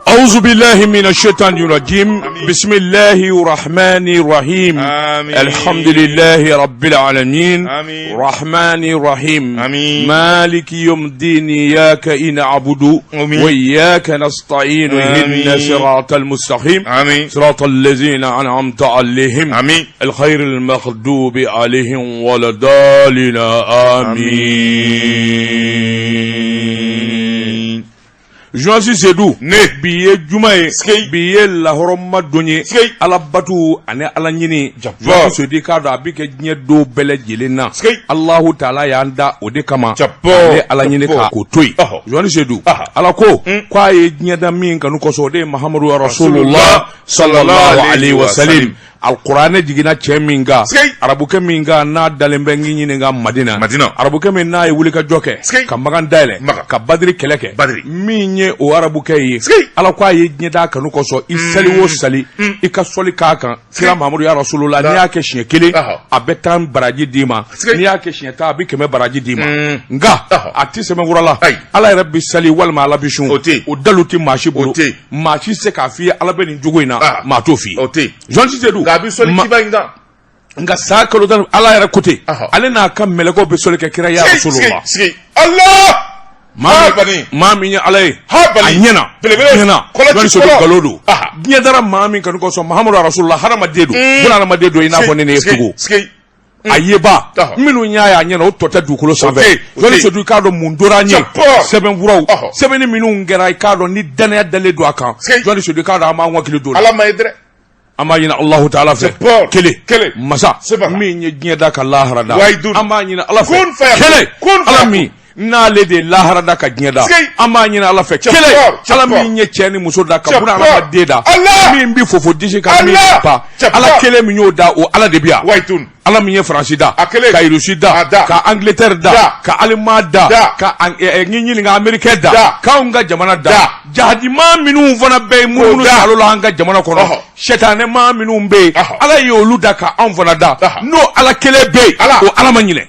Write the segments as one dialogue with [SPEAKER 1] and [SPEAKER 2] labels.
[SPEAKER 1] أعوذ بالله من الشيطان الرجيم بسم الله الرحمن الرحيم الحمد لله رب العالمين الرحمن الرحيم مالك يوم الدين إياك نعبد وإياك نستعين اهدنا الصراط المستقيم صراط الذين أنعمت عليهم الخير المغضوب عليهم ولا الضالين آمين. Joasi Sedou ne biye jumaye biye lahoroma donye alabatu ane alanyini Joasi Sedi kada abike nyedo bele jelena Allahu Taala yanda ode kama ane alanyini ka kotoi Joasi Sedou alako kwa ye nyeda min kanu kosode Muhammadu Rasulullah sallallahu alaihi wasallam Al-Qur'an jigina cheminga arabuke minga na dalembe nyini nga Madina arabuke min na yuli ka joke ka magan dale ka badri keleke minye o arabuke yi ala kwa ye nyeda kanu koso isali wo sali ikasoli kaka kira Muhammadu ya Rasulullah ni yake shin kele abetan baraji dima ni yake shin ta bi keme baraji dima nga atise me wurala ala rabbi sali wal ma labishun o daluti mashi bulu mashi se ka fi ala be ni jogoina ma to fi Jean Sidou gabi soli kibainga nga sakalo dan ala yara kote ale na kam meleko be soli ke kira ya Rasulullah Allah mami nya alay anyena kon so galodo nya dara mami kan ko so Muhammadu Rasulullah harama dedo buna na dedo ina ko ne efugo ayeba minu nya ya nyena o tota du kulo sabe kon so du ka do mundora nye seben wuro seben minu ngera ka do ni dana dale do aka kon so du ka do ama nwa kilo do ala maydre ama yina Allah Taala fe kele masa mi nya da ka Allah rada ama yina Allah fe kele alami na le de lahara da ka gyeda ama nyina ala fe kele ala mi nye cheni muso da ka buna ala deda mi mbi fofo disi ka mi pa ala kele mi nyoda o ala de bia ala mi nye francida ka irusida ka angleterre da ka alemada ka nyinyi nga america da ka unga jamana da jahadi ma minu vona be munu salo la nga jamana kono shetane ma minu be ala yolu da ka an vona da no ala kele be o ala manyine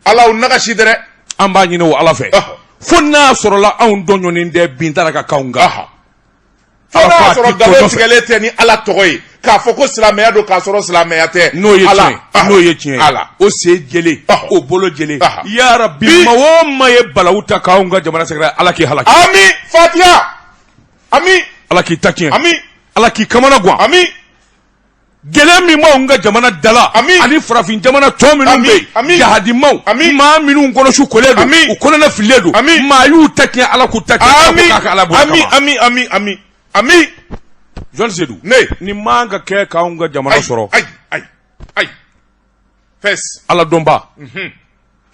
[SPEAKER 1] ala unaga shidere amba nyine wo ala fe fonna sorola an donyo de bintara ka kaunga fonna soro gabo tigelete ni ala togoy ka foko islameya do ka soro islameya te no ye tien ala o se jele o bolo jele ya rabbi mawoma ye balawuta kaunga jamana sekra ala ki halaki ami fatiha ami ala ki takien ami ala ki kamana gwa ami gele mi ma unga jamana dala ani farafin jamana to minu be jahadi mau ma minu ngono shu koledo u kono na filedo ma yu takin ala ku takin ka ala bo ami John Sedou ne ni manga ke ka unga jamana soro ay fes ala domba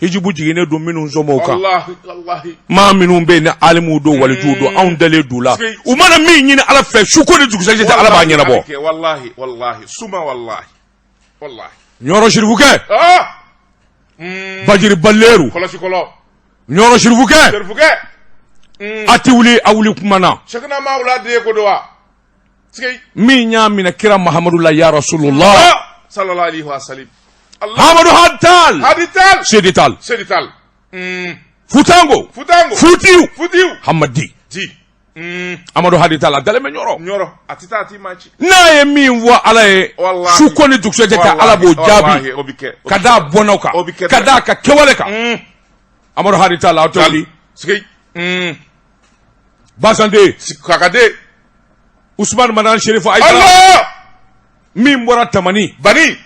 [SPEAKER 1] hijibu jigine do minu zomo ka wallahi ma minu be ne alimu do wali judo on dale dula u mana mi nyine ala fe shukuri du sajete ala ba nyina bo wallahi suma wallahi nyoro shirfuke bajiri balleru nyoro shirfuke ati wuli awuli kumana shekna maula de ko do mi nya mina kira Muhammadu la ya Rasulullah sallallahu alaihi wasallam Hamadu Hadital Sedital Futango Futiu Hamadi Amadu Hadital adale me nyoro atita ati machi na ye mi wa alaye shukoni duksete ka alabo jabi kada bonoka kada ka kewaleka Amadu Hadital atoli Basande kakade Usman Manan Sherif Allah mi mbora tamani bani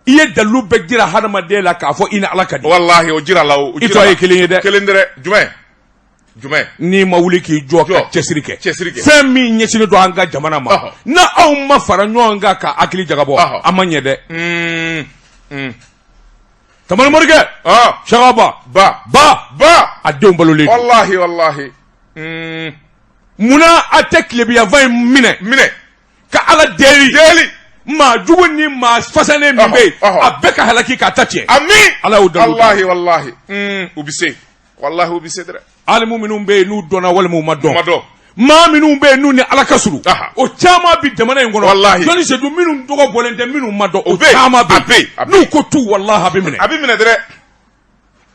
[SPEAKER 1] iye dalu be gira hadama de la ka fo ina alakadi wallahi o gira law o gira ito kelindere jume ni ma wuli ki joka chesirike fem mi nyesini do anga jamana ma na aw ma fara nyonga ka akili jagabo amanye de tamal morge shagaba ba adon balole wallahi muna atekle biya 20 mine ka ala deli ma jugu ni ma fasane mi be abeka halaki ka tatie amin ala udalu wallahi ubise dre al mu'minun be nu dona wal mu'madon ma minun be nu ni ala kasuru o chama bi jamana ngono joni se du minun dogo bolente minun mado o chama bi nu ko tu wallahi abi mine dre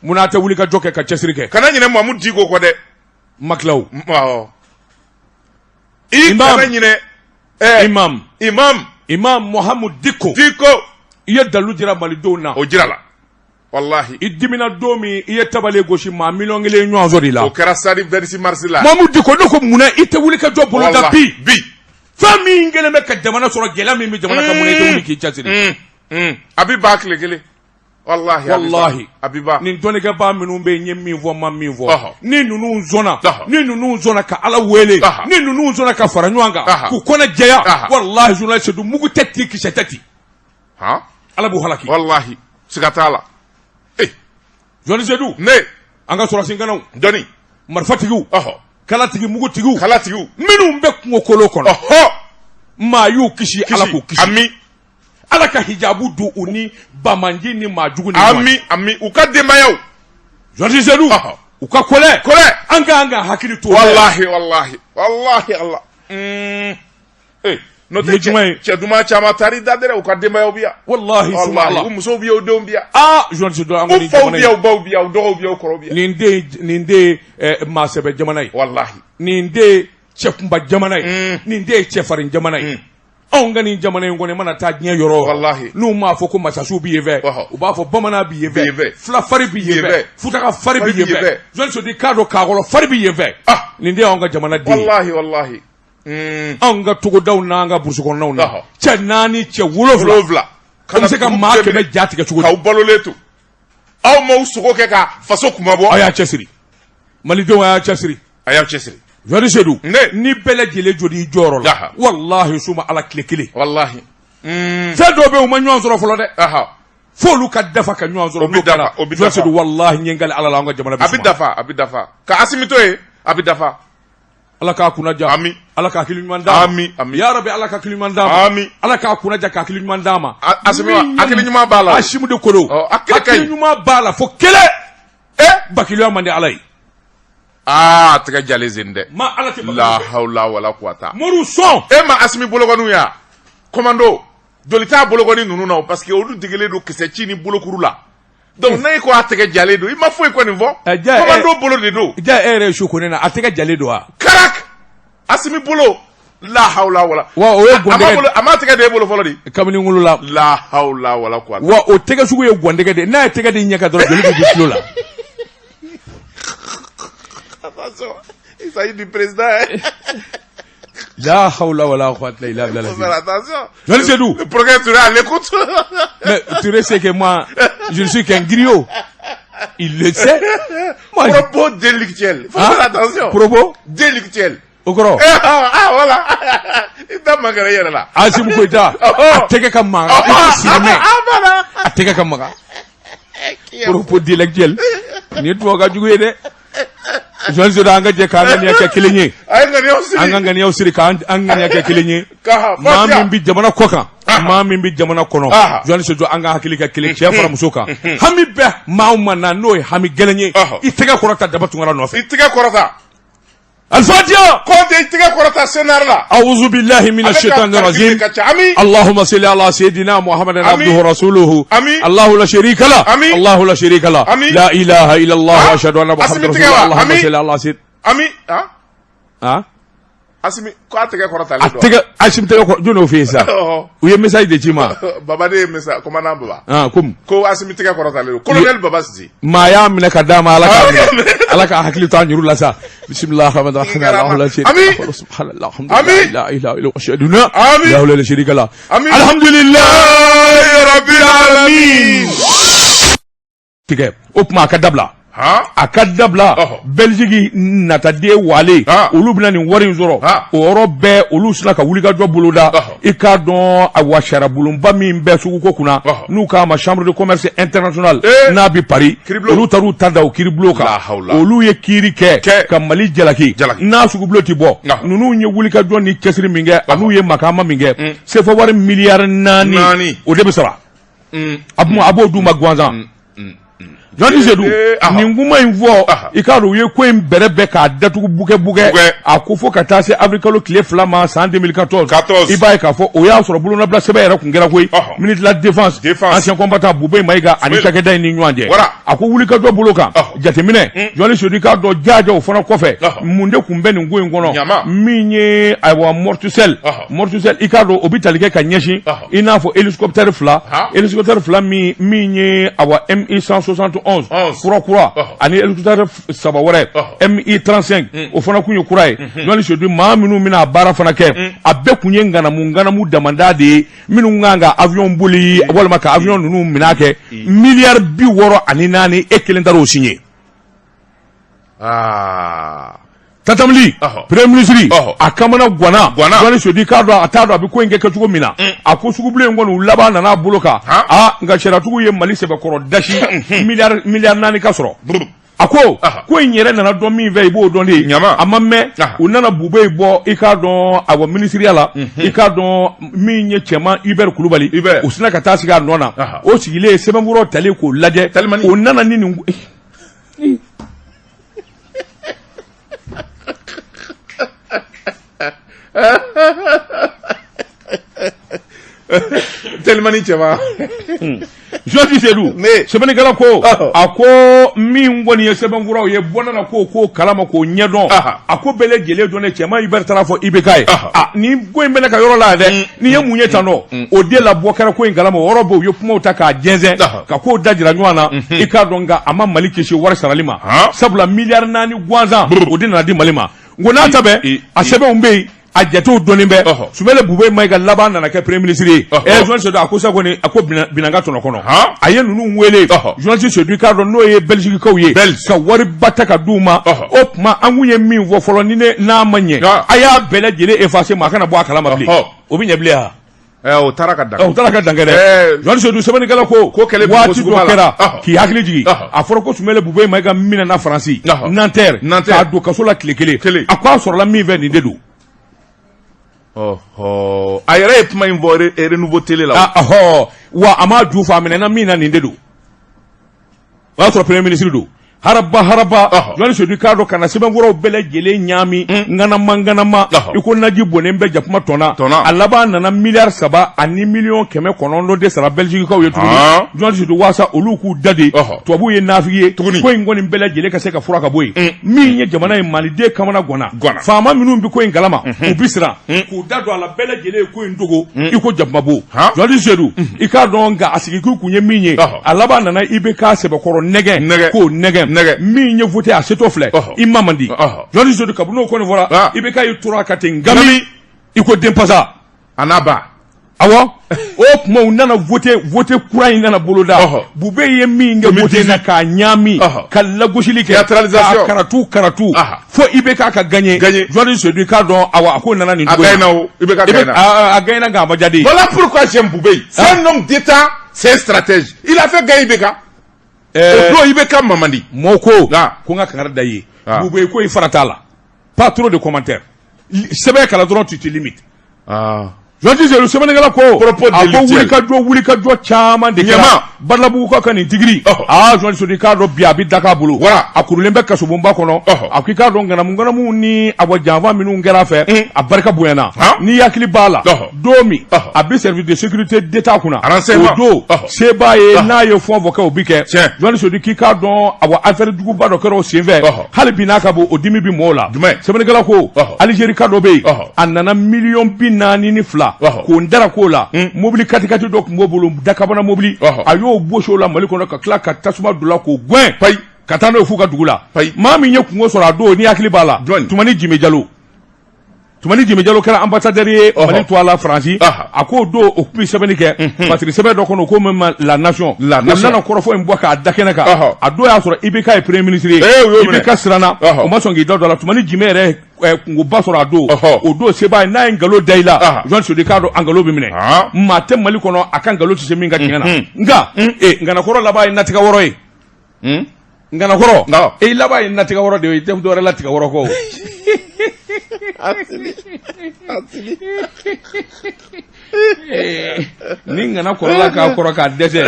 [SPEAKER 1] munata wuli ka joke ka chesirike kana nyine mamu digo ko de maklaw imam Muhammad Diko iya dalu jira Mali dona
[SPEAKER 2] o jira la wallahi
[SPEAKER 1] idimina domi iya tabale goshi ma million ngele nyonzo di la
[SPEAKER 2] o kera sari 26 mars la
[SPEAKER 1] Muhammad Diko no ko muna ite wuli ka job bolo da bi fami ngele me ka jamana soro gela mi jamana ka muna ite wuli ki chasiri
[SPEAKER 2] abiba kile wallahi abiba
[SPEAKER 1] nin doni ka ba minnu be nyemmi vo ma mi vo ni nunu zona ka ala wele ni nunu zona ka faranyanga ku kona jeya wallahi juna sedu mugu tetti ki setati ala bu halaki
[SPEAKER 2] wallahi sigatala
[SPEAKER 1] joni sedu
[SPEAKER 2] ne
[SPEAKER 1] anga sura singanaw
[SPEAKER 2] doni
[SPEAKER 1] marfatigu kala tigi mugu tigu minnu be ko kolo kono ma yu kishi ala ku kishi
[SPEAKER 2] ami
[SPEAKER 1] ala ka hijabu du uni bamanji ni majugu ni
[SPEAKER 2] ami uka demayaw
[SPEAKER 1] jodi sedu uka kole anga hakili to
[SPEAKER 2] wallahi Allah no te cheduma chama tari dadere uka demayaw biya
[SPEAKER 1] wallahi subhanallah
[SPEAKER 2] umuso biya o biya
[SPEAKER 1] jodi sedu anga ni
[SPEAKER 2] jamana biya o baw biya o do biya o koro biya
[SPEAKER 1] ninde ma sebe jamana
[SPEAKER 2] wallahi
[SPEAKER 1] ninde chefumba jamana ninde chefarin jamana on gani jamana ngone mana ta nya yoro
[SPEAKER 2] wallahi
[SPEAKER 1] nu ma fo ko masasu bi yeve u ba fo bamana bi yeve fla fari bi yeve futaka fari bi yeve zon so di kado ka golo fari bi yeve ninde on ga jamana di
[SPEAKER 2] wallahi
[SPEAKER 1] on ga tugo daw na nga bursu ko nawna cha nani cha wulovla kam se ka ma ke be jati ka tugo
[SPEAKER 2] ka baloletu aw mo suko ke ka faso kuma bo
[SPEAKER 1] aya chesiri mali do aya chesiri jodi sedu ni bele jele jodi joro la wallahi suma ala klekele
[SPEAKER 2] wallahi
[SPEAKER 1] do be o ma nyon zoro folo de folu ka dafa ka nyon zoro no kala jodi sedu wallahi nyengal ala la nga jamana bi
[SPEAKER 2] abidafa ka asimito abidafa
[SPEAKER 1] ala ka kunaja
[SPEAKER 2] ami
[SPEAKER 1] ala ka kilimu mandama
[SPEAKER 2] ami
[SPEAKER 1] ya rabbi ala ka kilimu mandama
[SPEAKER 2] ami
[SPEAKER 1] ala ka kunaja ka kilimu mandama
[SPEAKER 2] asimi akilimu ma bala
[SPEAKER 1] ashimu de kolo akilimu ma bala fo kele bakilimu mande alai
[SPEAKER 2] tega jale zinde
[SPEAKER 1] ma ala te
[SPEAKER 2] la hawla wala quwata
[SPEAKER 1] moru son
[SPEAKER 2] ma asimi bologonu ya commando dolita bologoni nunu na parce que olu digele do kese chini bolokuru la donc nay ko atega jale do ima foi ko ni vo commando bolo de do
[SPEAKER 1] ja ere shoko na atega jale do
[SPEAKER 2] karak asimi bolo la hawla wala
[SPEAKER 1] wa o ye gondege
[SPEAKER 2] ama tega de bolo folo di
[SPEAKER 1] kamini ngulu
[SPEAKER 2] la hawla wala quwata
[SPEAKER 1] wa o tega sugu ye gondege de na tega de nyaka do jeli bi kilo la
[SPEAKER 2] attention il s'agit du président
[SPEAKER 1] la hawla wala quwwata illa billah
[SPEAKER 2] attention
[SPEAKER 1] je sais d'où
[SPEAKER 2] le progrès tu à l'écoute
[SPEAKER 1] mais tu sais que moi je ne suis qu'un griot il le sait
[SPEAKER 2] moi propos délictuel faut faire attention
[SPEAKER 1] propos
[SPEAKER 2] délictuel
[SPEAKER 1] okoro
[SPEAKER 2] voilà ita magara yera la
[SPEAKER 1] asimu ko ita atege kam ma sirme atege kam ma propos délictuel ni to ga juguye de Jean Zoda anga je ka ngani yake kilinye anga ngani yaw siri ka anga ngani yake kilinye ma min bi jamana koka ma min bi jamana kono Jean Zoda anga hakili ka kilinye ya fara musoka hami be ma umana no hami gelenye itega korata dabatu ngara no
[SPEAKER 2] itega korata
[SPEAKER 1] الفاتحة
[SPEAKER 2] كنت يتجا كرة سنارلا
[SPEAKER 1] أعوذ بالله من الشيطان الرجيم اللهم صل على سيدنا محمد عبده ورسوله الله لا شريك له الله لا شريك له لا إله إلا الله وأشهد أن محمد رسول الله اللهم صل على سيدنا
[SPEAKER 2] asimi ko atega korata le do
[SPEAKER 1] atega asim tega ko jono fesa o ye message de cima
[SPEAKER 2] baba de message ko manam baba
[SPEAKER 1] kum
[SPEAKER 2] ko asimi tega korata le do colonel baba si
[SPEAKER 1] ma ya mina ka dama ala ka hakili ta nyuru la sa bismillahir rahmanir rahim allah la sharika subhanallah alhamdulillah la ilaha illa huwa la sharika la alhamdulillahi rabbil alamin tige opma ka dabla akadabla Belgique nata de wale olu bina ni wari zoro oro be olu sina ka wuli ka do boloda i ka don awashara bulumba min be sugu ko kuna nu ka ma chambre de commerce international na bi Paris olu taru tada o kiri bloka olu ye kiri ke ka Mali jalaki na sugu bloti bo nunu nye wuli ka do ni kesiri minge anu ye makama minge se fo wari milliard nani o de be sara abo duma gwanza jɔnni sedu nin kuma in fɔ i k'a dɔn u ye ko in bɛrɛ bɛɛ k'a datugu bukɛ a ko fo ka taa se avril tile 2 ma san 2014 i b'a ye k'a fɔ o y'a sɔrɔ bolonabila sɛbɛn yɛrɛ kun kɛra koyi ministre de la défense ancien combattant Bubey Mayiga ani cakɛda in ni ɲɔgɔn cɛ a ko wulikajɔ bolo kan jateminɛ jɔnni sedu i k'a dɔn jaaja o fana kɔfɛ mun de kun bɛ nin ko in kɔnɔ min ye ayiwa mortusel i k'a dɔn o bi tali kɛ ka ɲɛsin i n'a fɔ hélicoptère 2 min ye awa MI 171 kura ani hélicoptère 3 wɛrɛ MI 35 o fana kun ye kura ye jɔnni sedu maa minnu bɛna a baara fana kɛ a bɛɛ kun ye nganamu damanda de ye minnu kan ka avion boli walima ka avion ninnu minɛ kɛ miliyari 64 e kelen taara o signé tatamli premier ministre a kamana guana jɔnni sedu k'a dɔn a t'a dɔn a bɛ ko in kɛ cogo min na a ko sugubilen in kɔni u laban nana a bolo kan nka sariyatigiw ye Mali sɛbɛkɔrɔ dasi miliyari 4 ka sɔrɔ a ko in yɛrɛ nana dɔn min fɛ i b'o dɔn de a ma mɛn u nana Bubey bɔ i k'a dɔn a wa ministeriya la i k'a dɔn min ye cɛman Hubert Kulubali u sina ka taa sigi a nɔ na o sigilen sɛbɛnfuraw talen k'o lajɛ o nana ni nin
[SPEAKER 2] telimani cɛba
[SPEAKER 1] jɔnni sedu sɛbɛnnikɛla ko a ko min kɔni ye sɛbɛnfuraw ye bɔ nana ko kalama k'o ɲɛdɔn a ko bɛɛ lajɛlen dɔn ne cɛman Hubert taara fɔ IBK ye ni ko in bɛ ne ka yɔrɔ la dɛ ni ye mun ye tan dɔ o de la bɔ kɛra ko in kalama o yɔrɔ bɛ u ye kumaw ta k'a jɛnsɛn ka kow da jira ɲɔgɔn na i k'a dɔn nka a ma Mali kisi wari sarali ma sabula miliyari 4 gansan o de nana di Mali ma ngo n'a ta bɛɛ a sɛbɛnw bɛ yen a jatew dɔnnen bɛ Sumele Bubey Mayiga laban nana kɛ premier ministre ye jɔnni sedu a ko sa kɔni a ko binanga tɔnɔ kɔnɔ a ye ninnu wele jɔnni sedu k'a dɔn n'o ye Belgiquekaw ye ka wari ba ta ka d'u ma o tuma an kun ye min fɔ fɔlɔ ni n'a ma ɲɛ a y'a bɛɛ lajɛlen effacer ma a kana bɔ a kalama bilen o bɛ ɲɛ bilen wa
[SPEAKER 2] o taara ka
[SPEAKER 1] dankɛ dɛ jɔnni sedu sɛbɛnnikɛla ko waati dɔ kɛra k'i hakili jigin a fɔra ko Sumele Bubey Mayiga minɛna Faransi Nanterre k'a don kaso la tile kelen a ko a sɔrɔla min fɛ nin de don
[SPEAKER 2] a yɛrɛ ye kuma in fɔ renouveau télé la
[SPEAKER 1] wa a ma ju fa a minɛna min na nin de don o y'a sɔrɔ premier ministre don haraba jɔnni sedu k'a dɔn ka na sɛbɛnfuraw bɛɛ lajɛlen ɲaami ŋanama i ko naji bonnen bɛ jakuma tɔnna a laban nana miliyari 3 ani miliyɔn 900 de sara Belgiquekaw ye tuguni jɔnni sedu waasa olu k'u da de tubabuw ye naafigi ye ko in kɔni bɛɛ lajɛlen ka se ka fura ka bɔ yen min ye jamana ye maliden kamana gwana faama minnu bɛ ko in kalama u bi siran k'u da don a la bɛɛ lajɛlen ye ko in dogo i ko jakumabo jɔnni sedu i k'a dɔn nka a sigikun kun ye min ye a laban nana IBK sɛbɛkɔrɔ nɛgɛ k'o nɛgɛ min ye voté a setɔ filɛ i ma man di jɔnni sedu kabini o kɔni fɔra IBK ye tora ka ten ngami i ko denpasa
[SPEAKER 2] a n'a ba
[SPEAKER 1] awɔ o tuma u nana voté kura in nana boloda Bubey ye min kɛ voté na k'a ɲaami ka lagosili kɛ k'a karatu fo IBK ka gagné jɔnni sedu k'a dɔn awɔ a ko nana nin cogo a gagné nka a ma diya de.
[SPEAKER 2] Voilà pourquoi j'aime Bubey. C'est un homme d'État, c'est un stratège. Il a fait gagner IBK. O don IBK mamandi
[SPEAKER 1] mɔgɔw ko n ka kankari da i ye Bubey ko i fara t'a la pas trop de commentaires sɛbɛn kala dɔrɔn tu te limites jɔnni sedu sɛbɛnnikɛla ko a ko wulikajɔ caman de kɛra Badalabugu ka nin tigiri jɔnni sedu k'a dɔn bi a bɛ da k'a bolo a kurulen bɛ kasobonba kɔnɔ a ko i k'a dɔn nganamu ni a janfa minnu kɛra a fɛ a barika bonyana n'i hakili b'a la don min a bɛ service de sécurité d'État kunna o don se b'a ye n'a ye fɛn fɔ kɛ o bi kɛ jɔnni sedu k'i k'a dɔn affaire juguba dɔ kɛra o senfɛ hali bi n'a ka bon o dimi bi mɔgɔw la sɛbɛnnikɛla ko Algérie ka dɔ bɛ yen a nana miliyɔn 42 k'o dara k'o la mobili katikati dɔ tun b'o bolo dakabana mobili a y'o bosi o la Mali kɔnɔ ka tila ka tasuma don la k'o gɛn ka taa n'o ye f'u ka dugu la maa min ye kungo sɔrɔ a don ni hakili b'a la Tumani Jime Jalo kɛra ambassadeur ye Mali to a la Faransi a k'o don o tun bɛ sɛbɛnni kɛ parce que sɛbɛn dɔ kɔnɔ ko même la nation o nana kɔrɔfɔ in bɔ k'a da kɛnɛ kan a don y'a sɔrɔ IBK ye premier ministre ye IBK siranna o ma sɔn k'i da don a la Tumani Jime yɛrɛ kungoba sɔrɔ a don o don se b'a ye n'a ye nkalon da i la jɔnni sedu k'a dɔn a nkalon bɛ minɛ maa tɛ Mali kɔnɔ a ka nkalon tɛ se min ka tiɲɛ na nka nganakɔrɔ laban ye natigɛ wɔrɔ ye nganakɔrɔ laban ye natigɛ wɔrɔ de ye i tɛ dɔwɛrɛ la tigɛ wɔrɔ kɔ ni ngana korola ka koro ka dese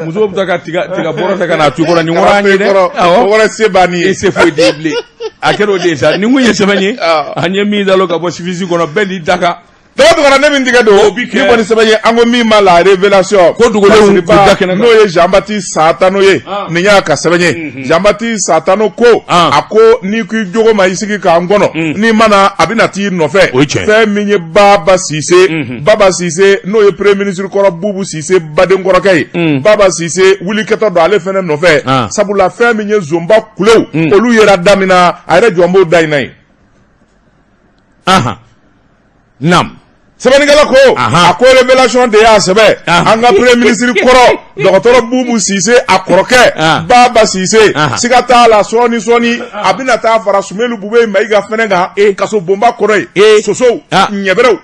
[SPEAKER 1] muso bta ka tiga boro ta kana tu koro ni wora ni de
[SPEAKER 2] wora se bani
[SPEAKER 1] e se fo deble akero deja ni nguye semanye anye mi dalo ka bo sifisi kono bendi daka
[SPEAKER 2] to kana ne min diga do ni boni semanye ango mi ma la révélation
[SPEAKER 1] ko dugole un
[SPEAKER 2] kudakena no ye Jean-Baptiste Satano ye ni nya ka semanye Jean-Baptiste Satano ko ako ni ku jogo ma isigi ka ngono ni mana abinati no fe minye Baba Cissé no ye premier ministre ko Boubou Cissé baden ko kay Baba Cissé wuli keto do ale fene no fe sabula fe minye zomba kulew olu yera damina ayre jombo dainai
[SPEAKER 1] nam
[SPEAKER 2] Sebenigala ko ako révélation de ya sebe anga premier ministre koro docteur Boubou Cissé akoroke Baba Cissé sigata la soni abinata fara sumelu bube maiga fenega kaso bomba koroy soso nyebero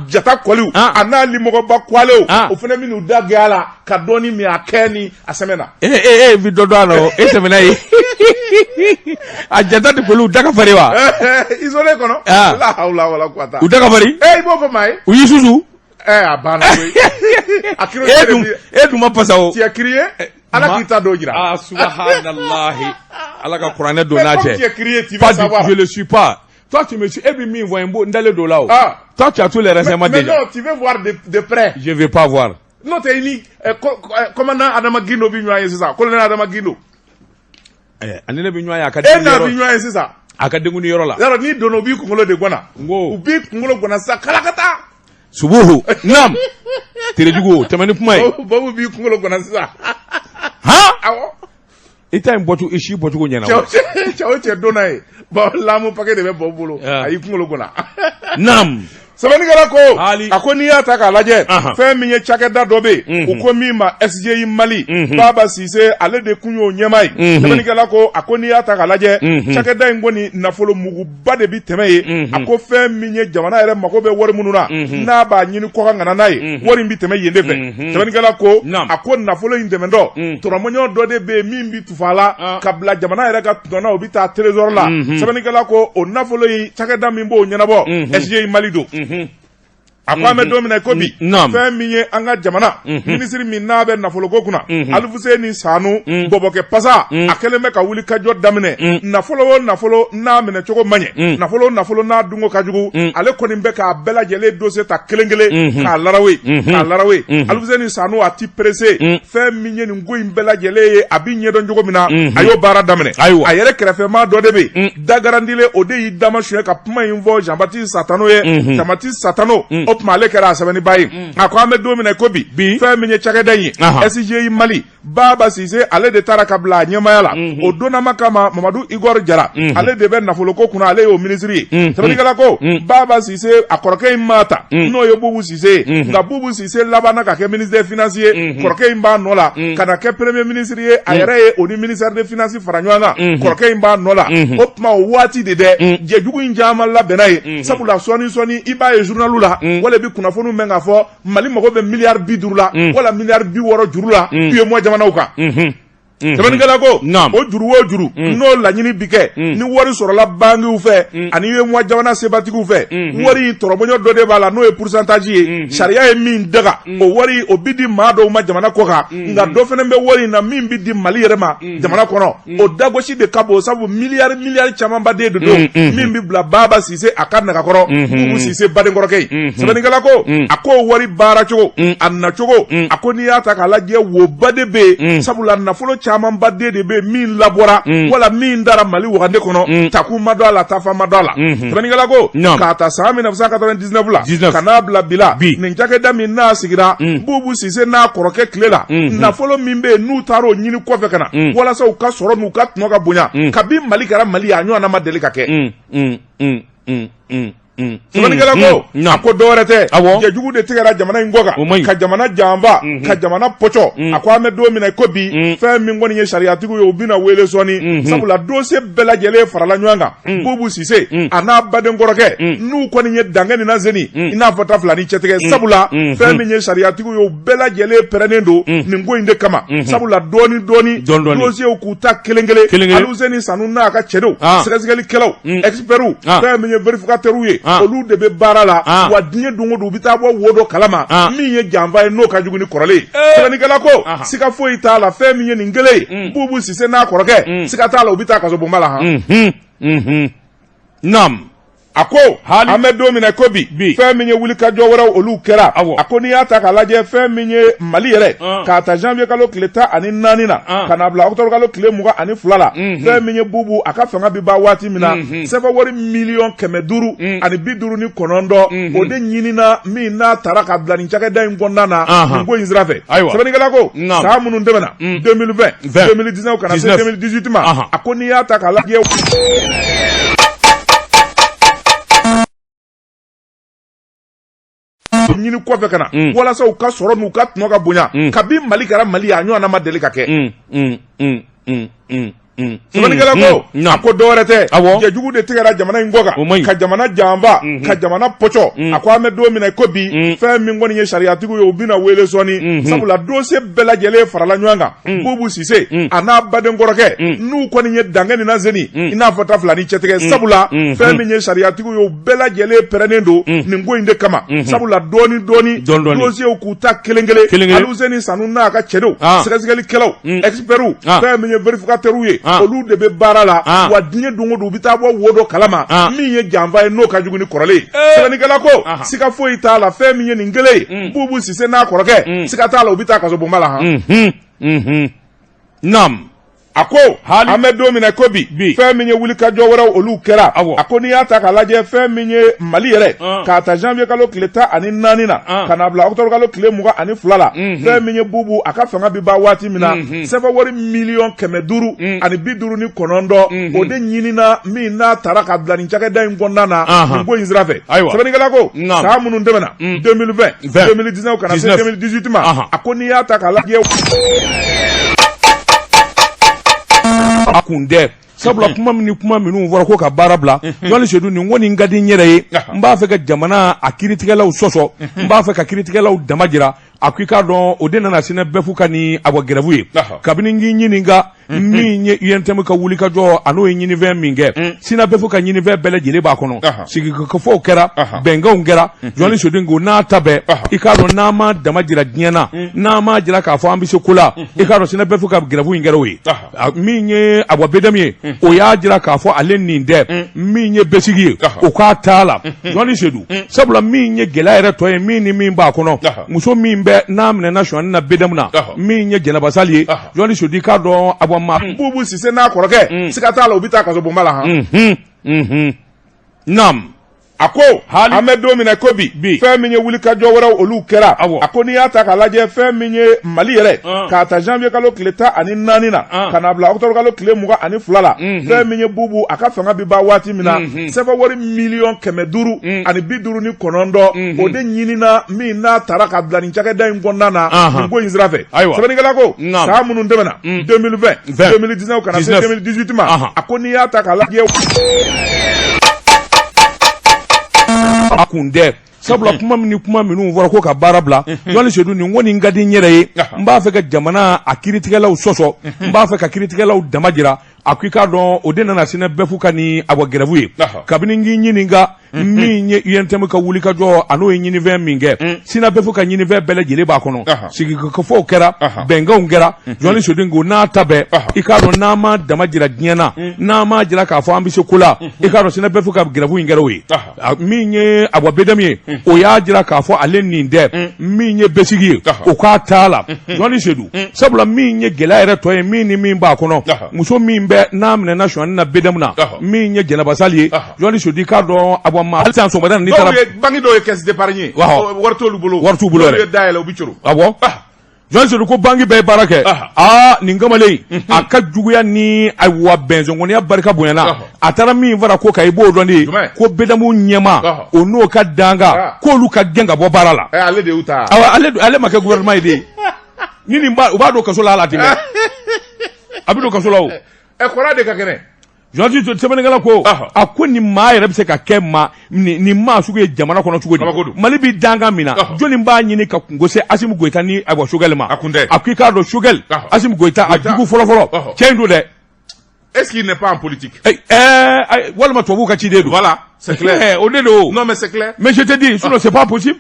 [SPEAKER 2] jata koliu ana limogo ba kwaleo o fene minu dagala kadoni mi akeni asemena
[SPEAKER 1] vidodano etemena yi ajata de koliu daga fariwa
[SPEAKER 2] isole kono la haula wala quwata
[SPEAKER 1] udaga fari
[SPEAKER 2] boko mai
[SPEAKER 1] uyi susu
[SPEAKER 2] abana we akiro
[SPEAKER 1] edu mapasa o
[SPEAKER 2] ti akriye ala kita do jira
[SPEAKER 1] subhanallah ala ka qur'an do naje
[SPEAKER 2] ti akriye ti va savoir
[SPEAKER 1] je le suis pas toi tu me suis ebi mi voit mbo ndale do là o toi tu as tous les renseignements déjà
[SPEAKER 2] mais non tu veux voir de près
[SPEAKER 1] je vais pas voir
[SPEAKER 2] non t'es ni commandant Adama Guindo bi ñoy c'est ça colonel Adama Guindo
[SPEAKER 1] anene bi ñoy aka
[SPEAKER 2] bi ñoy c'est ça
[SPEAKER 1] aka dengu ni yoro la
[SPEAKER 2] yaro ni dono bi ko ngolo de gona ubi ko ngolo gona sa kalakata
[SPEAKER 1] subuhu nam tere jugo tamani pumai
[SPEAKER 2] bobu bi ko ngolo gona sa
[SPEAKER 1] awo ita mbotu ishi botu ko nyana
[SPEAKER 2] chawo che donai ba lamu paquet de be bobulo ayi ko ngolo gona
[SPEAKER 1] nam
[SPEAKER 2] sabani gara ko akoni ya taka laje fe minye chakeda dobe ukomi ma SJ Mali Baba Cissé ale de kunyo nyamai sabani gara ko akoni ya taka laje chakeda ngoni nafolo mugu bade bi temeye ako fe minye jamana ere makobe wori mununa na ba nyini ko ngana nayi wori bi temeye yende fe sabani gara ko ako nafolo indemendo to ramonyo dode be mimbi tufala kabla jamana ere ga tuna obita trésor la sabani gara ko o nafolo yi chakeda mimbo nyanabo SJ Mali do akwame domina kobi fe minye anga jamana ministre min na be nafolo ko kuna alfuse ni sanu boboke pasa akele me ka wuli ka jot damine nafolo na mene choko manye nafolo na dungo kajugu ale koni be ka bela jele dossier ta kelengele ka larawe alfuse ni sanu ati pressé fe minye ni ngoy bela jele abi nye don jogo mina ayo bara damine ayere krefe ma do debe dagarandile ode yi dama shwe ka puma invo Jean-Baptiste Satano ye Jean-Baptiste Satano male kera sabani bayi akwame domina kobi fe minye chakeda yi SJ Mali Baba Cissé ale de taraka bla nyemayala o dona makama Mamadou Igor Jara ale de ben nafolo ko kuna ale yo ministry sabani kala ko Baba Cissé akoroke mata no yo Boubou Cissé nga Boubou Cissé labana ka ke ministre des finances koroke imba nola kana ke premier ministre ye ayere oni ministère des finances faranywanga koroke imba nola opma wati de je jugu njama la benaye sabula soni iba e journalula wala bi kunafonu menga fo Mali mago be milliard biduru la wala milliard bi woro juru la piye mo jamana uka sabani gala ko o juru no la nyini bike ni wori soro la bangi u fe ani ye mo jamana sebatiku u fe wori torobonyo do de bala no e pourcentage ye sharia e min daga o wori o bidi ma do ma jamana ko ka nga do fene be wori na min bidi Mali yerema jamana ko no o dagoshi de kabo sabu milliard chama ba de do min bi bla Baba Cissé akana ka koro Boubou Cissé bade ngoro kay sabani gala ko ako wori bara chogo anna chogo akoni ya ta kala je wo bade be sabu la na folo chama badde de be min labora wala min dara Mali wande kono taku madala tafa madala sabani gala ko kata sa 1999 la kana bla bila ninjake da min na sigira Boubou Cissé na koroke klela na folo mimbe nu taro nyini kofe kana wala sa uka soro nu ka tnoga bunya kabi Mali kara Mali anyo na madeli kake sabani gala ko ako dorete je jugu de tigara jamana ngoga ka jamana jamba ka jamana pocho akwame domina kobi fe mi ngoni ye sharia tigu yo bina wele soni sabula dossier bela jele farala nywanga Boubou Cissé ana bade ngoroke nu ko ni dangani na zeni ina fota flani chetege sabula fe mi ye sharia tigu yo bela jele perenendo ni ngo inde kama sabula doni dossier ku ta kelengele aluzeni sanuna ka chedo sregeli kelaw expertu fe mi ye verificateur ye olu de bɛ baara la wa diɲɛ don o don u bɛ taa bɔ wo dɔ kalama min ye janfa ye n'o ka jugu ni kɔrɔlen ye sɛbɛnnikɛla ko siga foyi t'a la fɛn min ye nin kelen ye Buubu Sise n'a kɔrɔkɛ siga t'a la u bɛ taa kaso bonba la han
[SPEAKER 1] naam
[SPEAKER 2] a ko an bɛ don min na ko bi fɛn min ye wulikajɔ wɛrɛw olu kɛra a ko n'i y'a ta k'a lajɛ fɛn min ye Mali yɛrɛ k'a ta janvier kalo tile 14 na ka na bila octobre kalo tile 22 la fɛn min ye Buubu a ka fanga bi ban waati min na sɛbɛn wari miliyɔn 550 ani 59 o de ɲinina min n'a taara ka bila nin cakɛda in kɔnɔna na nin ko in sira fɛ sɛbɛnnikɛla ko san minnu tɛmɛna 2020 2019 ka na se 2018 ma a ko n'i y'a ta k'a lajɛ ɲini kɔfɛ ka na walasa u ka sɔrɔ n'u ka tɔnɔ ka bonya kabi Mali kɛra Mali a ɲɔgɔnna ma deli ka kɛ sɛbɛnnikɛla ko a ko dɔwɛrɛ tɛ jɛjugu de tigɛra jamana in kɔ kan ka jamana janfa ka jamana pɔcɔ a ko an bɛ don min na ko bi fɛn min kɔni ye sariyatigiw ye u bɛna wele sɔɔni sabula dossier bɛɛ lajɛlen farala ɲɔgɔn kan Buubu Sise a n'a baden kɔrɔkɛ n'u kɔni ye dankɛ ni nazeni i n'a fɔ ta fila ni cɛtigɛ sabula fɛn min ye sariyatigiw ye u bɛɛ lajɛlen pɛrɛnnen don nin ko in de kama sabula dɔɔni dossiers k'u ta kelen Aluseni Sanu n'a ka cɛdenw sɛgɛsɛgɛlikɛlaw experts fɛn min ye vérificateurs ye olu de bɛ baara la wa diɲɛ don o don u bɛ taa bɔ wo dɔ kalama min ye janfa ye n'o ka jugu ni kɔrɔlen ye sɛbɛnnikɛla ko siga foyi t'a la fɛn min ye nin kelen ye Buubu Sise n'a kɔrɔkɛ siga t'a la u bɛ taa kaso bonba la han
[SPEAKER 1] naam
[SPEAKER 2] a ko an bɛ don min na ko bi fɛn min ye wulikajɔ wɛrɛw olu kɛra a ko n'i y'a ta k'a lajɛ fɛn min ye Mali yɛrɛ k'a ta janvier kalo tile 14 na ka na bila octobre kalo tile 22 la fɛn min ye Buubu a ka fanga bi ban waati min na sɛbɛn wari miliyɔn 550 ani 59 o de ɲinina min n'a taara ka bila nin cakɛda in kɔnɔna na nin ko in sira fɛ sɛbɛnnikɛla ko san minnu tɛmɛna 2020 2019 ka na se 2018 ma a ko n'i y'a ta k'a lajɛ
[SPEAKER 1] a kun dɛ sabula kuma minnu fɔra ko ka baara bila Jɔnni Sedu nin ko nin ka di n yɛrɛ ye n b'a fɛ ka jamana a kiritigɛlaw sɔsɔ n b'a fɛ ka kiritigɛlaw dama jira a ko i k'a dɔn o de nana sinɛ bɛfu ka ni a ka gɛrɛfu ye kabini n k'i ɲininka min ye UNTM ka wulikajɔ a n'o ye ɲinifɛn min kɛ sinɛ bɛfu ka ɲinifɛn bɛɛ lajɛlen b'a kɔnɔ sigikafɔw kɛra bɛnkanw kɛra Jɔnni Sedu ko n'a ta bɛɛ i k'a dɔn n'a ma dama jira diɲɛ na n'a ma jira k'a fɔ an bɛ se ko la i k'a dɔn sinɛ bɛfu ka gɛrɛfu in kɛra o ye min ye a ka BDM ye o y'a jira k'a fɔ ale nin dɛ min ye besigi ye o k'a t'a la Jɔnni Sedu sabula min ye gɛlɛya yɛrɛ tɔ ye min ni min b'a kɔnɔ muso min bɛ n'a minɛna suɲɛni na BDM na min ye Jɛnɛba Sali ye Jɔnni Sedu k'a dɔn a Buubu Sise n'a kɔrɔkɛ siga t'a la u bɛ taa kaso bonba la han naam a ko an bɛ don min na ko bi fɛn min ye wulikajɔ wɛrɛw olu kɛra a ko n'i y'a ta k'a lajɛ fɛn min ye Mali yɛrɛ k'a ta janvier kalo tile 14 na ka na bila octobre kalo tile 22 la fɛn min ye Buubu a ka fanga bi ban waati min na sɛbɛn wari miliyɔn 550 ani 59 o de ɲinina min n'a taara ka bila nin cakɛda in kɔnɔna na nin ko in sira fɛ sɛbɛnnikɛla ko san minnu tɛmɛna 2020 2019 ka na se 2018 ma a ko n'i y'a ta k'a lajɛ a kun dɛ sabula kuma minnu fɔra ko ka baara bila Jɔnni Sedu nin ko nin ka di n yɛrɛ ye n b'a fɛ ka jamana a kiritigɛlaw sɔsɔ n b'a fɛ ka kiritigɛlaw dama jira a ko i k'a dɔn o de nana sinɛ bɛfu ka ni a ka gɛrɛfu ye kabini n k'i ɲininka min ye UNTM ka wulikajɔ a n'o ye ɲinifɛn min kɛ sinɛ bɛfu ka ɲinifɛn bɛɛ lajɛlen b'a kɔnɔ sigikafɔw kɛra bɛnkanw kɛra Jɔnni Sedu ko n'a ta bɛɛ i k'a dɔn n'a ma dama jira diɲɛ na n'a ma jira k'a fɔ an bɛ se ko la i k'a dɔn sinɛ bɛfu ka gɛrɛfu in kɛra o ye min ye a ka BDM ye o y'a jira k'a fɔ ale nin dɛ min ye besigi ye o k'a t'a la Jɔnni Sedu sabula min ye gɛlɛya yɛrɛ tɔ ye min ni min b'a kɔnɔ muso min bɛ n'a minɛna suɲɛni na BDM na min ye Jɛnɛba Sali ye Jɔnni Sedu k'a dɔn a hali sisan sɔgɔmada ni taara
[SPEAKER 2] banque dɔw ye caisse d'épargne wari t'olu bolo yɛrɛ dayɛlɛ u bɛ coro
[SPEAKER 1] awɔ Jɔnni Sedu ko banque bɛɛ ye baara kɛ nin kamalen a ka juguya ni wa bɛnsɔnkɔniya barika bonyana a taara min fara ko kan i b'o dɔn de ye ko BDM ɲɛma o n'o ka danga k'olu ka gɛn ka bɔ baara la
[SPEAKER 2] ale de y'u ta
[SPEAKER 1] ale ma kɛ gouvernement ye de ni nin u b'a don kaso la hali a tɛ mɛn a bɛ don kaso la o
[SPEAKER 2] kɔrɔ de ka kɛnɛ
[SPEAKER 1] Jɔnni Sedu sɛbɛnnikɛla ko a ko nin maa yɛrɛ bɛ se ka kɛ nin maa sugu ye jamana kɔnɔ cogo di Mali bɛ dankan min na jɔnni b'a ɲini ka kungo se Asimu Goyita ni Sogɛli ma a ko i k'a dɔn Sogɛli Asimu Goyita a jugu fɔlɔfɔlɔ cɛ in don dɛ
[SPEAKER 2] est-ce qu'il n'est pas en politique?
[SPEAKER 1] Walma Tobu Kachide.
[SPEAKER 2] Voilà, c'est clair. Non, mais c'est clair.
[SPEAKER 1] Mais je te dis, sinon c'est pas possible.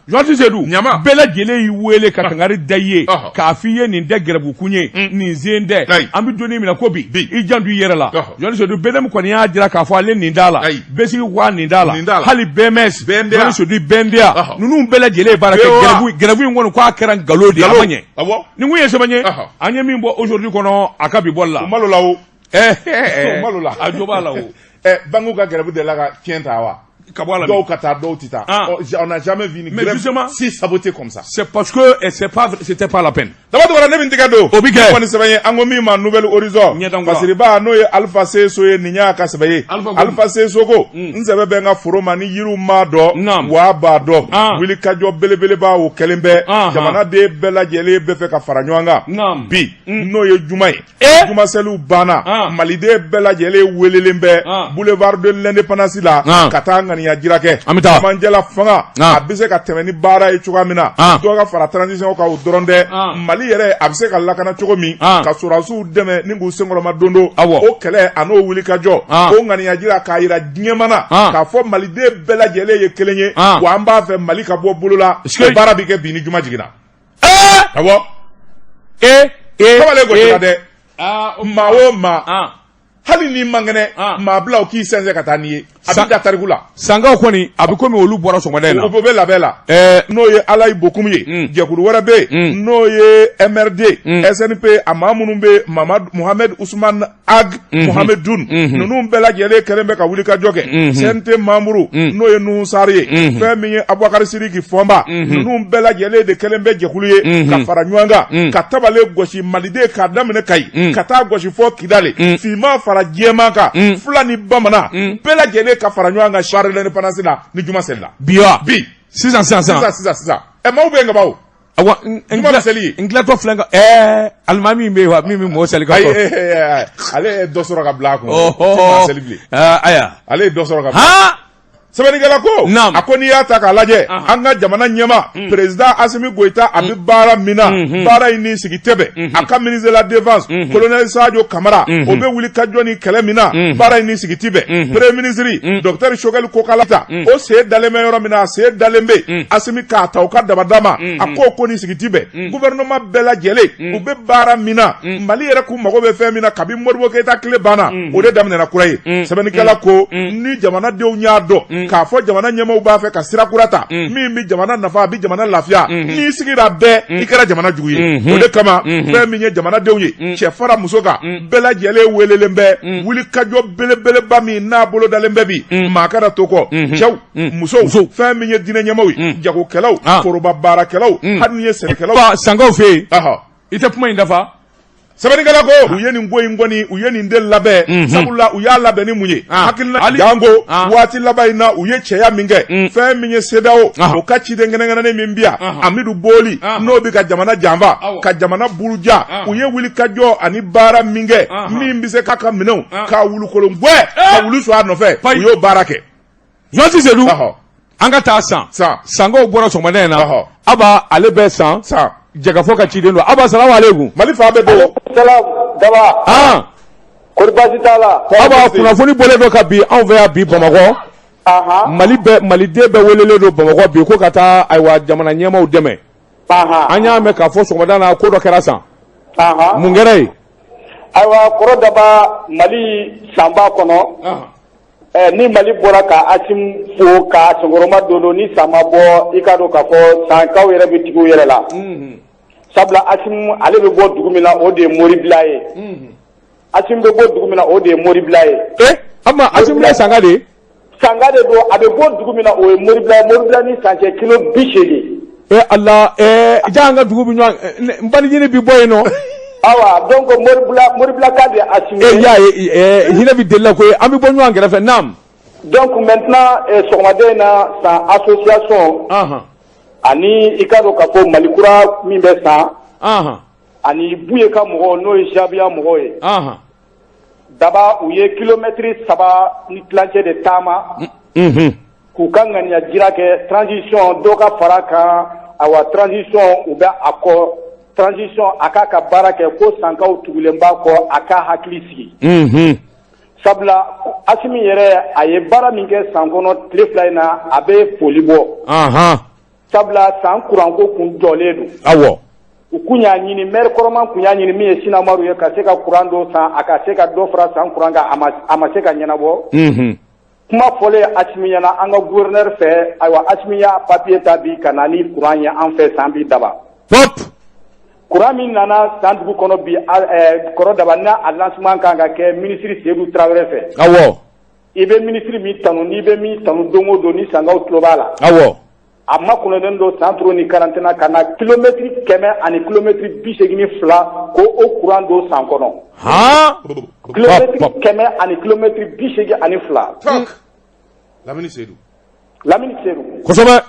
[SPEAKER 1] Joansi Sedou.
[SPEAKER 2] Nyama.
[SPEAKER 1] Bela Gele Iwele Katangari Daye. Kafiye Ninde Gerabu Kunye. Nizende. Ambi Doni Minakobi. Ijandu Yerela. Joansi Sedou. Bedem Kwanya Dira Kafale Nindala. Besi Wa Nindala. Hali BMS. Joansi Sedou Bendia. Nunu Bela Gele Barake Gerabu Ngonu Kwa Keran Galodi. Amanye. Ningu Yesemanye. Anye Mimbo aujourd'hui kono Akabi Bolla.
[SPEAKER 2] Malolao.
[SPEAKER 1] Malola. Ajobala.
[SPEAKER 2] Bango ka Gerabu de la Kientawa. On n'a jamais vu une grève si sabotée comme ça.
[SPEAKER 1] C'est parce que c'était pas la peine.
[SPEAKER 2] D'abord, on a une tigado. On Nouvel Horizon. Parce que Alpha Seso Ninya Kasabaye. Alpha Sesoko. Nzebe benga Furomani Yiru Mado. Wa Bado. Willy Kajo Belebeleba ou Kelembe. Jamana de Bella Jele Befeka Faranywanga. Bi. Noye Jumai. Juma Selu Bana. Malide Bella Jele Welelembe. Boulevard de l'Indépendance là. Katanga ya jirake manjela fanga abise ka temeni bara e chuga mina do ga fara transition ka o doronde mali yere abise ka lakana chugo mi ka surasu deme ningu sengoro madondo o kele ano wuli ka jo o ngani ya jira ka ira diemana ka fo mali de bela jele ye kelenye wa amba fe mali ka bo bulula bara bi ke bini juma jigina awo kamale go tade hali ni mangene ma bla o ki senze katani abida tarigula
[SPEAKER 1] sanga ko ni abikomi olu bora so modena
[SPEAKER 2] o be la bela no ye alay bokum ye jekuru wara be no ye MRD SNP amamunu be Mohamed Ousmane Ag Mohamed Dun nunu bela jele kerembe ka wuli ka joge sente mamuru no ye nu sariye femi Aboubacar Sidiki Fomba nunu bela jele de kerembe jekulu ye ka faranywanga ka tabale goshi malide ka damene kai kata goshi fo kidale fima fara jemaka fulani bamana bela jele ka faranywanga sharele ne panasila ni juma sella
[SPEAKER 1] biya
[SPEAKER 2] bi
[SPEAKER 1] 600
[SPEAKER 2] ma ube nga bawo
[SPEAKER 1] awa inglato flenga almami me wa mimi mo seli ka
[SPEAKER 2] ale dosoro ka black
[SPEAKER 1] aya
[SPEAKER 2] ale dosoro ka Sebenigala ko akoni ya ta ka laje anga jamana nyema president Assimi Goïta abi bara mina bara ini sigitebe aka ministre de la défense colonel Sadio Kamara obe wuli kajoni kele mina bara ini sigitibe premier ministre docteur Choguel Kokalata o se daleme yoro mina se dalembe Assimi ka ta o ka dabadama ako koni sigitibe gouvernement bela jele obe bara mina mali yere ku mago be fe mina kabi Modibo Keita kile bana o de damne na kuraye Sebenigala ko ni jamana de nyado ka fo jamana nyema uba fe ka sira kurata mi jamana nafa bi jamana lafia ni sigira be ikara jamana juguye o de kama fe mi nye jamana deunye che fara musoka bela jele welelembe wuli kajo belebele ba mi na bolo dalembe bi makara toko chaw muso fe mi nye dine nyema wi jago kelaw koroba bara kelaw hanniye sere kelaw
[SPEAKER 1] ba sangaw fe ite puma indafa
[SPEAKER 2] Sebenigala ko uyeni ngoi ngoni uyeni ndel labe sabula uya labe ni munye hakilna jango wati labaina uye cheya minge fe minye sedao o kachi de ngene ne mimbia amidu boli no bi ka jamana jamba ka jamana buruja uye wuli kajo ani bara minge mimbise kaka mino ka wulu kolongwe ka wulu so anofe uyo barake
[SPEAKER 1] Joansi Sedou anga ta sango bora so madena aba alebe san jagafo ka chide no aba salamu alaikum
[SPEAKER 2] malifa be do
[SPEAKER 3] salam daba korbasi tala
[SPEAKER 1] aba kuna foni bole do ka bi envers bi Bamako mali de be welele do Bamako bi ko kata aywa jamana nyema o deme anya me ka fo so madana ko do kerasan mungere
[SPEAKER 3] aywa koro daba mali samba kono ni mali bora ka asim fo ka songoroma dodo ni sama bo ikado ka fo sankaw yere bi tigu yere la sabla asim ale be bo dugumina o de mori blaye asim be bo dugumina o de mori blaye
[SPEAKER 1] ama asim la sangade
[SPEAKER 3] do abe bo dugumina o mori blaye ni sanche kilo bisheli
[SPEAKER 1] Allah janga dugubi nwa mbali nyine bi boy no
[SPEAKER 3] awa donc mori bla cadre assumé
[SPEAKER 1] hina bi della ko ami bo nwa ngere fe nam
[SPEAKER 3] donc maintenant somadena sa association ani ikado ka ko malikura min be sa ani buye ka mo no jabia mo e daba uye kilomètre 7 ni plancher de tama ku kanga ni ajira ke transition doka faraka awa transition uba akko transition a k'a ka baara kɛ ko Sankaw tugulen b'a kɔ a ka hakili sigi. Sabula Asimi yɛrɛ a ye baara min kɛ san kɔnɔ tile 2 in na a bɛ foli bɔ. Sabula san kuranko kun jɔlen don.
[SPEAKER 1] Awɔ.
[SPEAKER 3] U kun y'a ɲini maire kɔrɔman kun y'a ɲini min ye Sinamaru ye ka se ka kuran dɔ san a ka se ka dɔ fara san kuran kan a ma se ka ɲɛnabɔ. Kuma fɔlen Asimi ɲɛna an ka gouverneur fɛ ayiwa Asimi y'a papier ta bi ka na ni kuran ye an fɛ san bi daba. Kuran min nana san dugu kɔnɔ bi kɔrɔ daba n'a a lancement kan ka kɛ ministre Seydou Traoré fɛ. Awɔ. I bɛ ministre min tanu n'i bɛ min tanu don o don ni Sankaw tulo b'a la. Awɔ. A makonnen don san 3 ni 41 ka na kilomètre 100 ani kilomètre 82 ko o kuran don san kɔnɔ. Kilomètre 100 ani kilomètre 82.
[SPEAKER 2] Lamini Seydou.
[SPEAKER 3] Kosɛbɛ.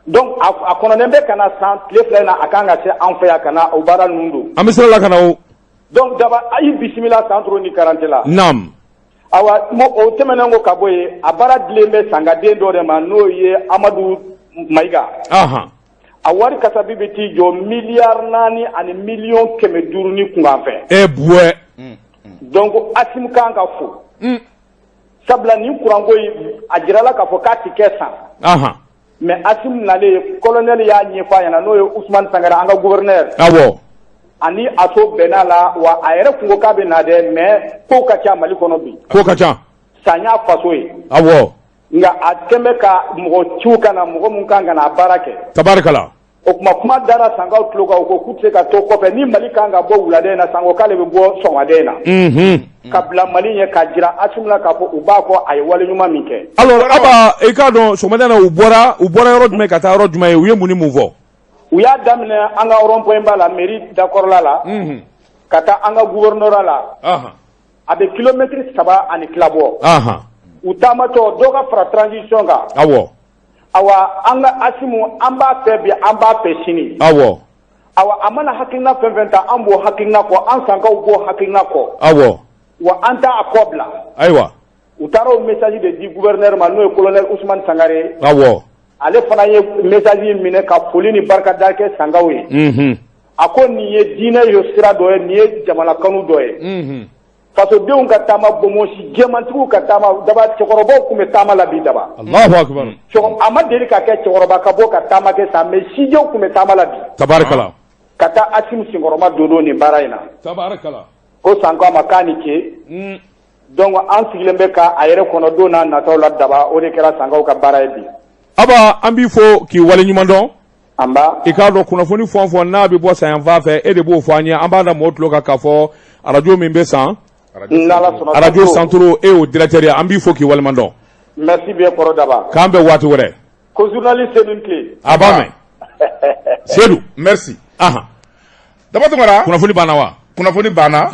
[SPEAKER 3] Donc a kɔnɔnen bɛ ka na san tile 2 in na a kan ka se an fɛ yan ka na o baara ninnu don.
[SPEAKER 1] An bɛ sira la ka na o.
[SPEAKER 3] Donc daba a y'i bisimila san 3 ni 40 la.
[SPEAKER 1] Naam.
[SPEAKER 3] Awa o tɛmɛnen ko ka bɔ yen a baara dilen bɛ sangaden dɔ de ma n'o ye Amadu Mayiga. A wari kasabi bɛ t'i jɔ miliyari 4 ani miliyɔn 500 ni kunkan fɛ.
[SPEAKER 1] Buwɛ.
[SPEAKER 3] Donc Asimi kan ka fo. Sabula ni kuranko a jirala k'a fɔ k'a ti kɛ san. Mais Asimi nalen colonel y'a ɲɛfɔ a ɲɛna n'o ye Ousmane Sangare an ka gouverneur. Awɔ. Ani a to bɛnna la wa a yɛrɛ kun ko k'a bɛ na dɛ mais kow ka ca Mali kɔnɔ bi. Kow ka ca. Sanya faso ye. Awɔ. Nka a tɛmɛ ka mɔgɔ ciw ka na mɔgɔ mun kan ka na baara kɛ. Tabarikala. O kuma dara Sankaw tulo kan o ko k'u tɛ se ka to kɔfɛ ni Mali kan ka bɔ wuladen in na Sanko k'ale bɛ bɔ sɔgɔmaden na. Ka bila Mali ɲɛ ka jira Asimi la k'a fɔ u b'a fɔ a ye wale ɲuman min kɛ.
[SPEAKER 1] Alors Aba i k'a dɔn sɔgɔmaden na u bɔra yɔrɔ jumɛn ka taa yɔrɔ jumɛn ye u ye mun ni mun fɔ. U y'a daminɛ an ka rond-point ba la mairie dakɔrɔla la. Ka taa an ka gouverneur la. A bɛ kilomètre 3 ani tila bɔ. U taamatɔ dɔ ka fara transition kan. Awɔ. Awa an ka Asimu an b'a fɛ bi an b'a fɛ sini. Awɔ. Awa a mana hakilina fɛn fɛn ta an b'o hakilina kɔ an Sankaw b'o hakilina kɔ. Awɔ. Wa an t'a kɔ bila. Ayiwa. U taara o message de di gouverneur ma n'o ye colonel Ousmane Sangare. Awɔ. Ale fana ye message minɛ ka foli ni barikada kɛ Sankaw ye. A ko nin ye diinɛ ye sira dɔ ye nin ye jamana kanu dɔ ye. Fasodenw ka taama bonbonsi jɛmantigiw ka taama daba cɛkɔrɔbaw tun bɛ taama la bi daba. Alahu akibar. A ma deli ka kɛ cɛkɔrɔba ka bɔ ka taama kɛ sa mais sidiw tun bɛ taama la bi. Tabarikala. Ka taa Asimi senkɔrɔma dodo nin baara in na. Tabarikala. Ko Sanko a ma k'a ni ce. Donc an sigilen bɛ ka a yɛrɛ kɔnɔ don n'a nataw la daba o de kɛra Sankaw ka baara ye bi. Aba an b'i fɔ k'i waleɲuman dɔn. Anba. I k'a dɔn kunnafoni fɛn o fɛn n'a bɛ bɔ sayanfan fɛ e de b'o fɔ an ye an b'a da mɔgɔw tulo kan k'a fɔ radio min bɛ san. Radio Santoro e y'o directeur ye an b'i fɔ k'i waleɲuman dɔn. Merci bien kɔrɔ daba. K'an bɛn waati wɛrɛ. Ko journaliste Seydou Ntile. A b'a mɛn. Seydou.
[SPEAKER 2] Merci. Daba Tunkara.
[SPEAKER 1] Kunnafoni banna wa?
[SPEAKER 2] Kunnafoni banna.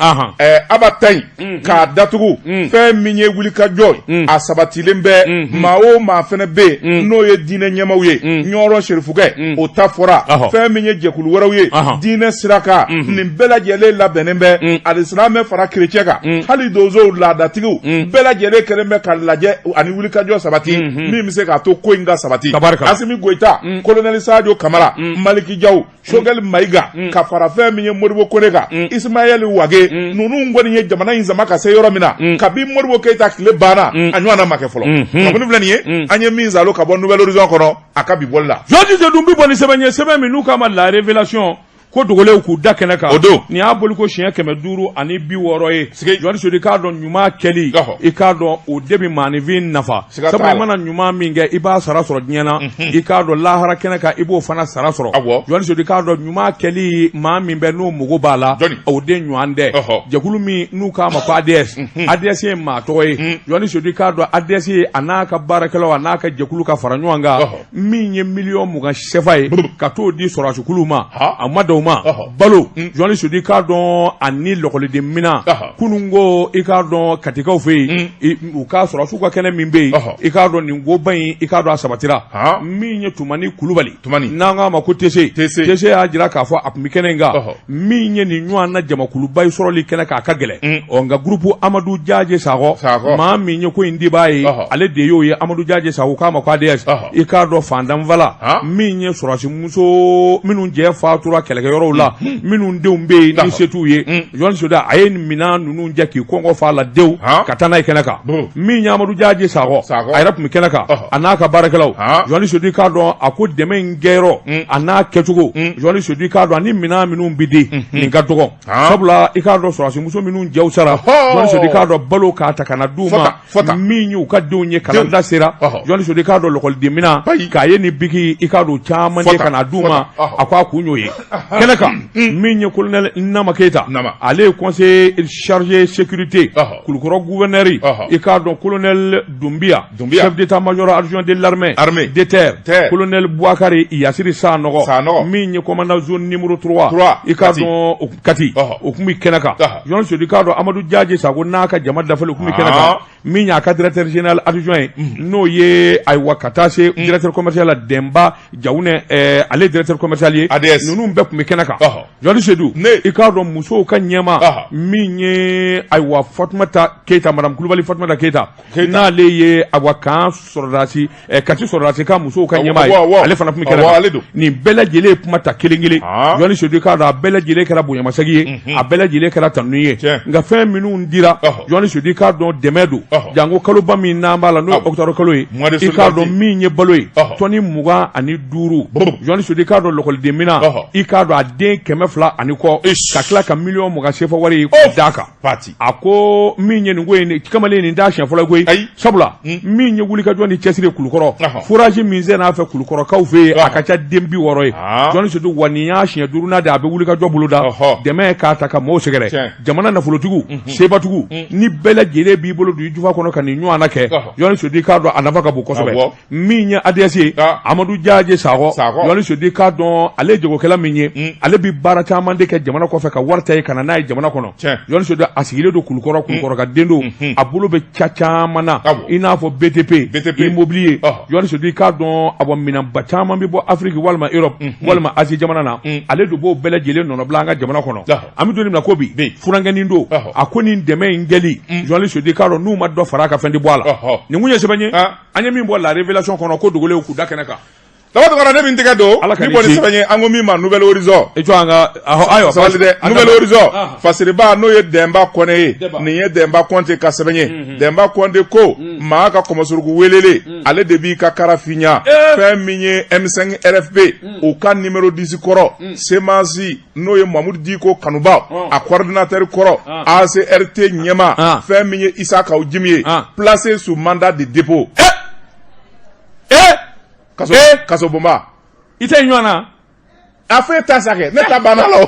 [SPEAKER 2] Aba ta yen k'a datugu fɛn min ye wulikajɔ ye a sabatilen bɛ maa o maa fɛnɛ bɛ yen n'o ye diinɛ ɲɛmaaw ye ɲɔrɔ serifukɛ o ta fɔra fɛn min ye jɛkulu wɛrɛw ye diinɛ sira kan nin bɛɛ lajɛlen labɛnnen bɛ alisilamɛ fara kerecɛn kan hali donsow laadatigiw bɛɛ lajɛlen kɛlen bɛ ka lajɛ ani wulikajɔ sabati min bɛ se k'a to ko in ka sabati. Asimi Goyita colonel Sadio Kamara Maliki Jaw Choguel Mayiga ka fara fɛn min ye Modibo Kone kan Ismaël Wage ninnu kɔni ye jamana in sama ka se yɔrɔ min na kabi Modibo Keyita tile banna a ɲɔgɔnna ma kɛ fɔlɔ. Kunnafoni filɛ nin ye an ye min zalo ka bɔ Nouvelle Horizon kɔnɔ a ka bi bɔli la.
[SPEAKER 1] Jɔnji Seydou bi bɔ ni sɛbɛn ye sɛbɛn min n'u k'a ma la révélation ko dogolew k'u da kɛnɛ kan. O don nin y'a boli ko siɲɛ 560 ani 60 ye. Jɔnji Seydou i k'a dɔn ɲuman kɛli i k'a dɔn o de bɛ maanifin nafa. Sabu i mana ɲuman min kɛ i b'a sara sɔrɔ diɲɛ na i k'a dɔn lahara kɛnɛ kan i b'o fana sara sɔrɔ. Jɔnji Seydou i k'a dɔn ɲuman kɛli maa min bɛ n'o mago b'a la o de ɲɔgɔn tɛ. Jɛkulu min n'u k'a ma ko ADS ADS ye maa tɔgɔ ye Jɔnji Seydou i k'a dɔn ADS ye a n'a ka baarakɛlaw a n'a ka jɛkulu ka fara ɲɔgɔn kan min ye miliyɔn 20 CFA ye ka t'o di sɔrɔdasiw ma a ma dɔw ma balo Jɔnji Seydou i k'a dɔn ani lɔgɔliden mina kunun ko i k'a dɔn katikaw fɛ yen u k'a sɔrɔdasiw ka kɛnɛ min bɛ yen i k'a dɔn nin koba in i k'a dɔn a sabatira min ye Tumani Kulubali n'an k'a ma ko TC y'a jira k'a fɔ a tun bɛ kɛnɛ in kan min ye nin ɲɔgɔn na jamakuluba ye sɔrɔli kɛnɛ k'a ka gɛlɛn nka groupe Amadu Jaje Sakɔ maa min ye ko in di b'a ye ale de y'o ye Amadu Jaje Sakɔ k'a ma ko ADS i k'a dɔn fandanfala min ye sɔrɔdasimuso minnu jɛ fatura kɛlɛkɛ yɔrɔw la minnu denw bɛ yen ni se t'u ye Jɔn Soda a ye minan ninnu jɛ k'i kɔngɔ fa la dew ka taa n'a ye kɛnɛ kan min ye Amadu Jaaje Sakɔ a yɛrɛ tun bɛ kɛnɛ kan a n'a ka baarakɛlaw Jɔn Soda k'a dɔn a ko dɛmɛ in kɛyɔrɔ a n'a kɛcogo Jɔn Soda k'a dɔn ani minan minnu bɛ di nin ka dɔgɔ sabula i k'a dɔn sɔrɔsimuso minnu jɛw sara Jɔn Soda k'a dɔn balo k'a ta ka na d'u ma min y'u ka denw ye kalanda sera Jɔn Soda k'a dɔn lɔkɔliden mina k'a ye ni biki i k'a dɔn caman ye ka na d'u ma a ko a kun y'o ye kɛnɛ kan min ye colonel Nama Keita ale ye conseiller chargé sécurité Kulukɔrɔ gouverneur i k'a dɔn colonel Dumbiya chef d'état-major adjoint de l'armée de terre colonel Bouakari Yasiri Sanɔgɔ min ye commandant zone numéro 3 i k'a dɔn Kati o kun bɛ kɛnɛ kan Jɔn Soda k'a dɔn Amadu Jaaje Sakɔ n'a ka jama dafalen o kun bɛ kɛnɛ kan min y'a ka directeur général adjoint ye n'o ye ayiwa ka taa se directeur commercial la Demba Jawunɛ ale directeur commercial ye ninnu bɛɛ kun bɛ kɛnɛ kan Jɔn Soda i k'a dɔn musow ka ɲɛma min ye ayiwa Fatumata Keita madame Kulubali Fatumata Keita n'ale ye ayiwa kan sɔrɔdasi Kati sɔrɔdasi ka musow ka ɲɛma ye ale fana kun bɛ kɛnɛ kan nin bɛɛ lajɛlen ye kuma ta kelen kelen Jɔn Soda k'a dɔn a bɛɛ lajɛlen kɛra bonyamasegin ye a bɛɛ lajɛlen kɛra tanuni ye nka fɛn minnu dira Jɔn Soda k'a dɔn dɛmɛ don jango kaloba min n'an b'a la n'o ye octobre kalo ye i k'a dɔn min ye balo ye tɔni 25 Jɔn Soda k'a dɔn lɔkɔliden mina i k'a dɔn a den 200 ani kɔ ka tila ka miliyɔn 20 sefa wari d'a kan a ko min ye nin ko in kamalen nin t'a siɲɛ fɔlɔ koyi sabula min ye wulikajɔ ni cɛsiri Kulukɔrɔ fourage min n'a fɛ Kulukɔrɔkaw fɛ yen a ka ca den 60 ye Jɔn Soda wa nin y'a siɲɛ 5nan de a bɛ wulikajɔ boloda dɛmɛ k'a ta ka mɔɔw sɛgɛrɛ jamana nafolotigiw sebatigiw ni bɛɛ lajɛlen b'i bolo don i jufa kɔnɔ ka nin ɲɔgɔnna kɛ Jɔn Soda k'a dɔn a nafa ka bon kosɛbɛ min ye ADS ye Amadu Jaaje Sakɔ Jɔn Soda k'a dɔn ale ye jagokɛla min ye ale bi baara caman de kɛ jamana kɔfɛ ka wari ta ye ka na n'a ye jamana kɔnɔ Jɔn Soda a sigilen don Kulukɔrɔ ka den don a bolo bɛ caman na i n'a fɔ BTP immobilier Jɔn Soda k'a dɔn a minanba caman bɛ bɔ Afrique walima Europe walima Asie jamana na ale de b'o bɛɛ lajɛlen nɔnɔbila an ka jamana kɔnɔ an bɛ don min na ko bi furankɛnin don a ko nin dɛmɛ in kɛli Jɔn Soda k'a dɔn n'u ma dɔ fara a ka fɛn di bɔ a la nin kun ye sɛbɛn ye an ye min bɔ la révélation kɔnɔ ko dogolenw k'u da kɛnɛ kan
[SPEAKER 2] Dama ne min tɛgɛ don ni bɔ ni sɛbɛn ye an ko min ma Nouvelle Horizon
[SPEAKER 1] ayiwa
[SPEAKER 2] sabali dɛ Nouvelle Horizon fasiriba n'o ye Dɛnba Kɔnɛ ye nin ye Dɛnba Kɔnte ka sɛbɛn ye Dɛnba Kɔnte ko maa ka kɔmɔsuruku welele ale de b'i ka kara fiɲa fɛn min ye M5 RFP o ka numéro 10 kɔrɔ Semasi n'o ye Mamudu Diko Kanuba a coordinateur kɔrɔ ACRT ɲɛma fɛn min ye Isa Kaw Jimi ye placé sous mandat de dépôt kaso bomba
[SPEAKER 1] i tɛ ɲɔgɔn na
[SPEAKER 2] a fɔ e ta sa kɛ ne ta banna la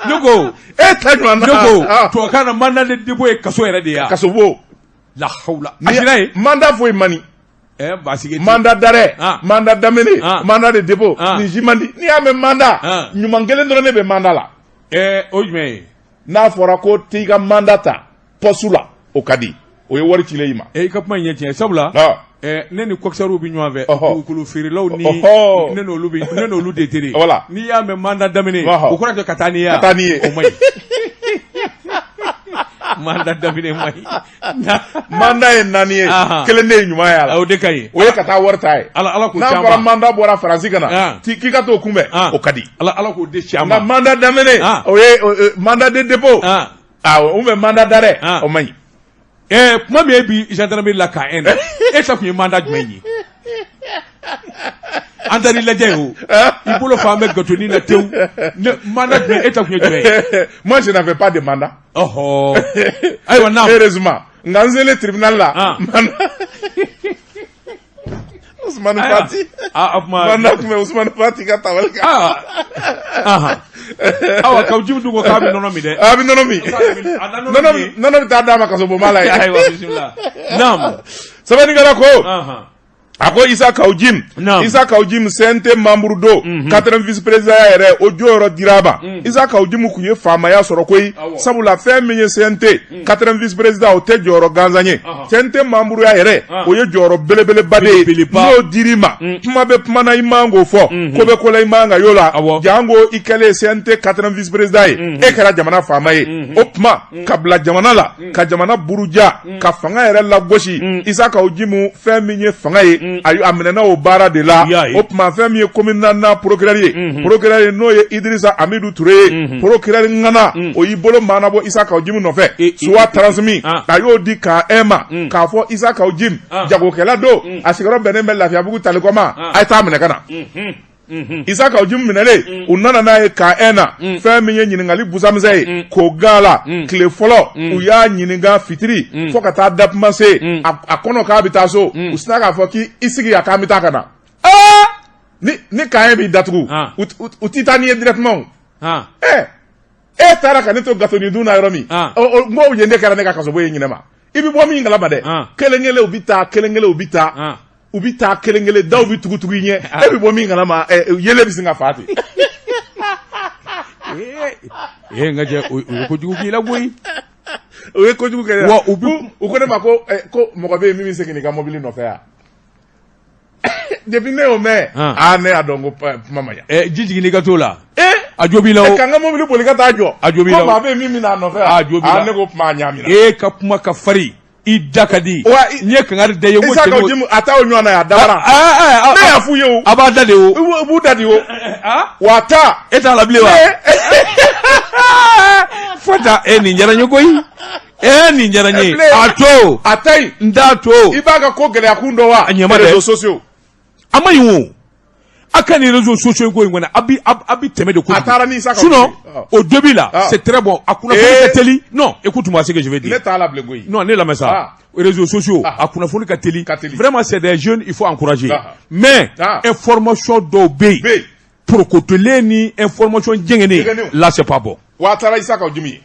[SPEAKER 1] ne ko
[SPEAKER 2] e ta ɲɔgɔn na
[SPEAKER 1] ne ko tubabukan na mandat de dépôt ye kaso yɛrɛ de ye
[SPEAKER 2] kaso bo
[SPEAKER 1] la hawla a sera ye
[SPEAKER 2] mandat foyi mani
[SPEAKER 1] basike
[SPEAKER 2] mandat d'arrêt mandat d'amener mandat de dépôt ni jimandi ni y'a mɛn mandat ɲuman kelen dɔrɔn ne bɛ mandat la
[SPEAKER 1] o jumɛn ye
[SPEAKER 2] n'a fɔra ko t'i ka mandat ta poste la o ka di o ye wari cilen i ma
[SPEAKER 1] i ka kuma in ye tiɲɛ sabula ne ni coxeur bi ɲɔgɔn fɛ dugukolo feerelaw ni ne n'olu de tere n'i y'a mɛn mandat daminɛ o kɔrɔ ka taa n'i ye o man ɲi mandat daminɛ man ɲi
[SPEAKER 2] mandat ye 4 ye kelen de ye ɲuman ye a la
[SPEAKER 1] o de ka ɲi
[SPEAKER 2] o ye ka taa wari ta ye
[SPEAKER 1] ala ko
[SPEAKER 2] n'a fɔra mandat bɔra Faransi ka na k'i ka t'o kunbɛn o ka di
[SPEAKER 1] ala k'o de caman
[SPEAKER 2] nka mandat daminɛ o ye mandat de dépôt ou bien mandat d'arrêt o man ɲi
[SPEAKER 1] kuma min ye bi gendarmerie la ka en e ta kun ye mandat jumɛn ye an taar'i lajɛ o i bolo fa an bɛ gâteau na tewu mandat jumɛn e ta kun ye jumɛn ye
[SPEAKER 2] moi je n'avais pas de mandat
[SPEAKER 1] ayiwa naam
[SPEAKER 2] heureusement nka n selen tribunal la Ousmane Fati mandat kun bɛ Ousmane Fati ka tabali kan
[SPEAKER 1] awa Kaw Jimi dun ko k'a bɛ nɔnɔ min dɛ
[SPEAKER 2] a bɛ nɔnɔ min nɔnɔ bɛ taa d'a ma kaso bonba la ye
[SPEAKER 1] ayiwa bisimila naam
[SPEAKER 2] sɛbɛnnikɛla ko a ko Isa Kaw Jimi Isa Kaw Jimi CNT membre do 80 vice président yɛrɛ o jɔyɔrɔ dira a ma Isa Kaw Jimi kun ye faamaya sɔrɔ koyi sabula fɛn min ye CNT 80 vice président o tɛ jɔyɔrɔ gansan ye CNT membre ya yɛrɛ o ye jɔyɔrɔ belebeleba de ye n'o dir'i ma kuma bɛ kuma na i man k'o fɔ ko bɛ ko la i man ka y'o la jango i kɛlen CNT 80 vice président ye e kɛra jamana faama ye o tuma ka bila jamana la ka jamana buruja ka fanga yɛrɛ lagosi Isa Kaw Jimi fɛn min ye fanga ye a minɛna o baara de la o tuma fɛn min ye commune na procureur ye procureur ye n'o ye Idrissa Amidou Touré ye procureur ŋana o y'i bolo maanabɔ Isa Kaw Jim nɔfɛ soit transmis a y'o di K1 ma k'a fɔ Isa Kaw Jim jagokɛla don a sigiyɔrɔ bɛnnen bɛ Lafiyabugu Talikɔ ma a ye taa minɛ ka na Isa Kaw Jim minɛlen u nana n'a ye K1 na fɛn min ye ɲininkali busamisɛn ye k'o gan la tile fɔlɔ u y'a ɲininka fitiri fo ka taa dapuma se a kɔnɔ k'a bɛ taa so u sina k'a fɔ k'i sigi yan k'an bɛ taa ka na ni K1 b'i datugu u t'i taa n'i ye directement e taara ka ne to gateau dun na yɔrɔ min n b'o ye ne kɛra ne ka kasobo ye ɲinɛ ma i bɛ bɔ min kalama dɛ kelen kelen u bɛ taa kelen kelen u bɛ taa u bɛ taa kelen kelen daw bɛ tugu i ɲɛ e bɛ bɔ min kalama yele bɛ sin ka fa ten
[SPEAKER 1] nka jɛ o ye kojugu k'i la koyi
[SPEAKER 2] o ye kojugu kɛ wa u ko ne ma ko mɔgɔ bɛ yen min bɛ segin n'i ka mobili nɔfɛ yan depuis ne y'o mɛn ne y'a dɔn ko kuma ma ɲɛ
[SPEAKER 1] ji jiginni ka t'o la a jo b'i la o
[SPEAKER 2] k'an ka mobili boli ka taa jɔ
[SPEAKER 1] a jo b'i la o
[SPEAKER 2] ko maa bɛ yen min bɛ n'a nɔfɛ yan
[SPEAKER 1] a jo b'i la
[SPEAKER 2] ne ko kuma ɲaamina
[SPEAKER 1] e ka kuma ka farin i da ka di n ye kangari da ye
[SPEAKER 2] Isa Kaw Jim a t'aw ɲɔgɔn na yan a dabara ne y'a f'u ye o
[SPEAKER 1] a b'a da de o
[SPEAKER 2] u b'u da de o wa taa
[SPEAKER 1] e t'a la bilen wa fata nin diyara n ye koyi nin diyara n ye a to
[SPEAKER 2] a ta yen
[SPEAKER 1] n t'a to
[SPEAKER 2] i b'a ka ko gɛlɛya kun dɔ wa
[SPEAKER 1] a ɲɛma dɛ
[SPEAKER 2] réseaux sociaux
[SPEAKER 1] a ma ɲi o a ka nin réseaux sociaux ko in kɔni a bi tɛmɛ de kojugu
[SPEAKER 2] a taara ni Isa Kaw
[SPEAKER 1] sinon au début là c'est très bon a kunnafoni ka teli non écoute-moi ce que je vais dire
[SPEAKER 2] ne t'a la bilen koyi
[SPEAKER 1] non ne lamɛn sa réseaux sociaux a kunnafoni ka teli vraiment c'est des jeunes il faut encourager mais information dɔw bɛ yen porokotolen ni information jɛngɛnen là c'est pas bon
[SPEAKER 2] wa a taara Isa Kaw Jim ye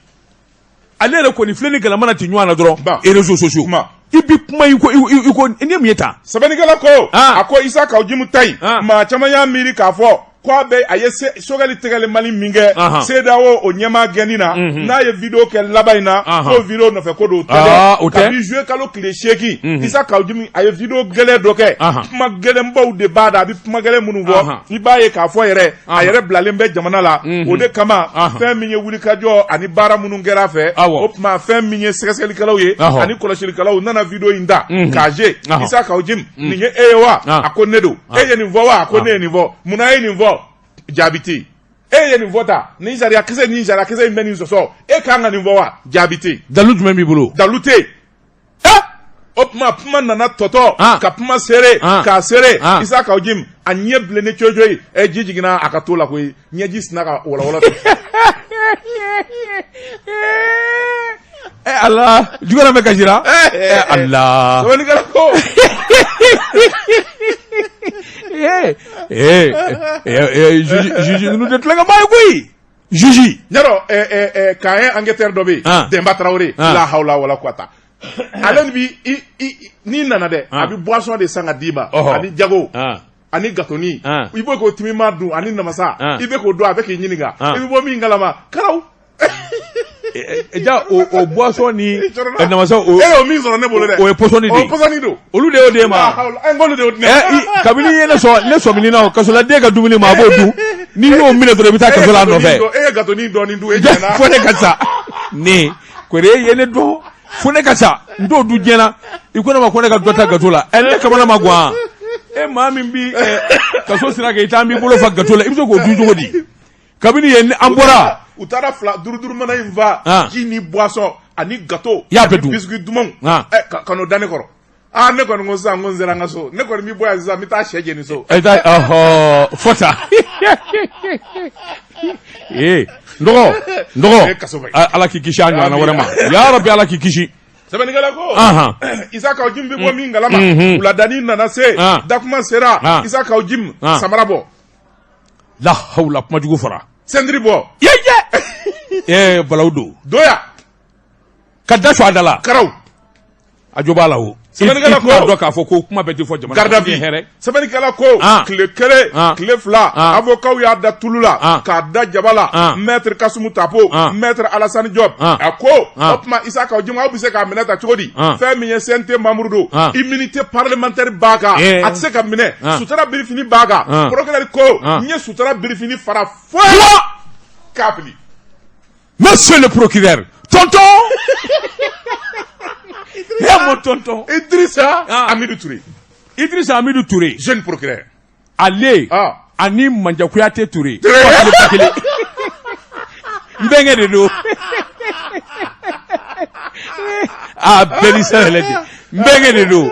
[SPEAKER 1] ale yɛrɛ kɔni filɛ ni galamana tɛ ɲɔgɔn na dɔrɔn réseaux sociaux i bi kuma i ko n'i ye mun ye tan
[SPEAKER 2] sɛbɛnnikɛla ko a ko Isa Kaw Jim ta yen maa caman y'a miiri k'a fɔ k'a bɛ a ye Sogɛli tɛgɛlemali min kɛ CEDEAO o ɲɛmaa gɛnni na n'a ye vidéo kɛ laban in na k'o vidéo nɔfɛ ko don tɛ kabi juillet kalo tile 8 Isa Kaw Jim a ye vidéo gɛlɛn dɔ kɛ kuma gɛlɛnbaw de b'a da a bɛ kuma gɛlɛn minnu fɔ i b'a ye k'a fɔ yɛrɛ a yɛrɛ bilalen bɛ jamana la o de kama fɛn min ye wulikajɔ ani baara minnu kɛra a fɛ o tuma fɛn min ye sɛgɛsɛgɛlikɛlaw ye ani kɔlɔsilikɛlaw nana vidéo in da k'a je Isa Kaw Jim nin ye e ye wa a ko ne don e ye nin fɔ wa a ko ne ye nin fɔ munna e ye nin fɔ jaabi tɛ yen e ye nin fɔ tan nin sariya kisɛ in bɛ nin sɔsɔ e kan ka nin fɔ wa jaabi tɛ yen
[SPEAKER 1] dalu jumɛn b'i bolo
[SPEAKER 2] dalu tɛ yen o tuma kuma nana tɔtɔ ka kuma seere k'a seere Isa Kaw Jim a ɲɛ bilennen coyo ji jiginna a ka to la koyi ɲɛji sina ka walawala
[SPEAKER 1] Allah jugana bɛ ka jira Allah
[SPEAKER 2] sɛbɛnnikɛla ko
[SPEAKER 1] juge ninnu de tilaŋɛ maa ye koyi juge
[SPEAKER 2] ɲarɔ K1 enquêteur dɔ bɛ yen Demba Traoré la hawla wala quwata ale bi n'i nana dɛ a bɛ boisson de san ka d'i ma ani jago ani gatoni i b'o k'o timima dun ani namasa i bɛ k'o dun a bɛ k'i ɲininka i bɛ bɔ min kalama karaw
[SPEAKER 1] ja o boisson ni namasa o
[SPEAKER 2] y'o min sɔrɔ ne bolo dɛ
[SPEAKER 1] o ye pɔsɔni de ye
[SPEAKER 2] pɔsɔni don
[SPEAKER 1] olu de y'o d'e ma
[SPEAKER 2] ngolu de y'o di ne ma
[SPEAKER 1] kabini ye ne sɔmini na kasoladen ka dumuni ma a b'o dun n'i y'o minɛ dɔrɔn i bɛ taa kaso la nɔfɛ
[SPEAKER 2] e ye gatoni dɔɔni dun e jɛna
[SPEAKER 1] fo ne ka sa ne kore ye ne dɔn fo ne ka sa n t'o dun diɲɛna i ko ne ma ko ne ka dɔ ta gato la ne kamana ma gan maa min bi kaso sira kɛ i t'an b'i bolo fa gato la i bɛ se k'o dun cogo di kabini ye an bɔra
[SPEAKER 2] u taara duruduru mana in fa ji ni boisson ani gâteau
[SPEAKER 1] y'a bɛɛ dun
[SPEAKER 2] biscuit dumanw ka n'o da ne kɔrɔ ne kɔni ko sisan ko n sera n ka so ne kɔni bɛ bɔ yan sisan n bɛ taa sɛ jeni so
[SPEAKER 1] fɔ ta ndɔgɔ ala k'i kisi a ɲɔgɔnna wɛrɛ ma yarabi ala k'i kisi
[SPEAKER 2] sɛbɛnnikɛla ko Isa Kaw Jim bɛ bɔ min kalama wuladani nana se dakuma sera Isa Kaw Jim samara bɔ
[SPEAKER 1] la hawla kuma jugu fara
[SPEAKER 2] sendiri bɔ
[SPEAKER 1] balawu don
[SPEAKER 2] doya
[SPEAKER 1] ka da su a da la
[SPEAKER 2] karaw
[SPEAKER 1] a jo b'a la o
[SPEAKER 2] sɛbɛnnikɛla ko
[SPEAKER 1] dɔ k'a fɔ ko kuma bɛɛ tɛ fɔ jamana
[SPEAKER 2] garde à vue sɛbɛnnikɛla ko tile kelen tile fila avocat y'a da tulu la k'a da jaba la maître Kasumu Tapo maître Alassane Diop a ko o tuma Isa Kaw Jim aw bɛ se k'a minɛ ta cogo di fɛn min ye CNT membre don immunité parlementaire b'a kan a tɛ se ka minɛ sutura birifini b'a kan procureur ko n ye sutura birifini fara foyi k'a fili
[SPEAKER 1] monsieur le procureur tonton mon tonton
[SPEAKER 2] Idrissa Amidou Touré
[SPEAKER 1] Idrissa Amidou Touré
[SPEAKER 2] jeune procureur
[SPEAKER 1] ale ani Manja Kuyate Touré mbenge de do Belisa ledi mbenge de do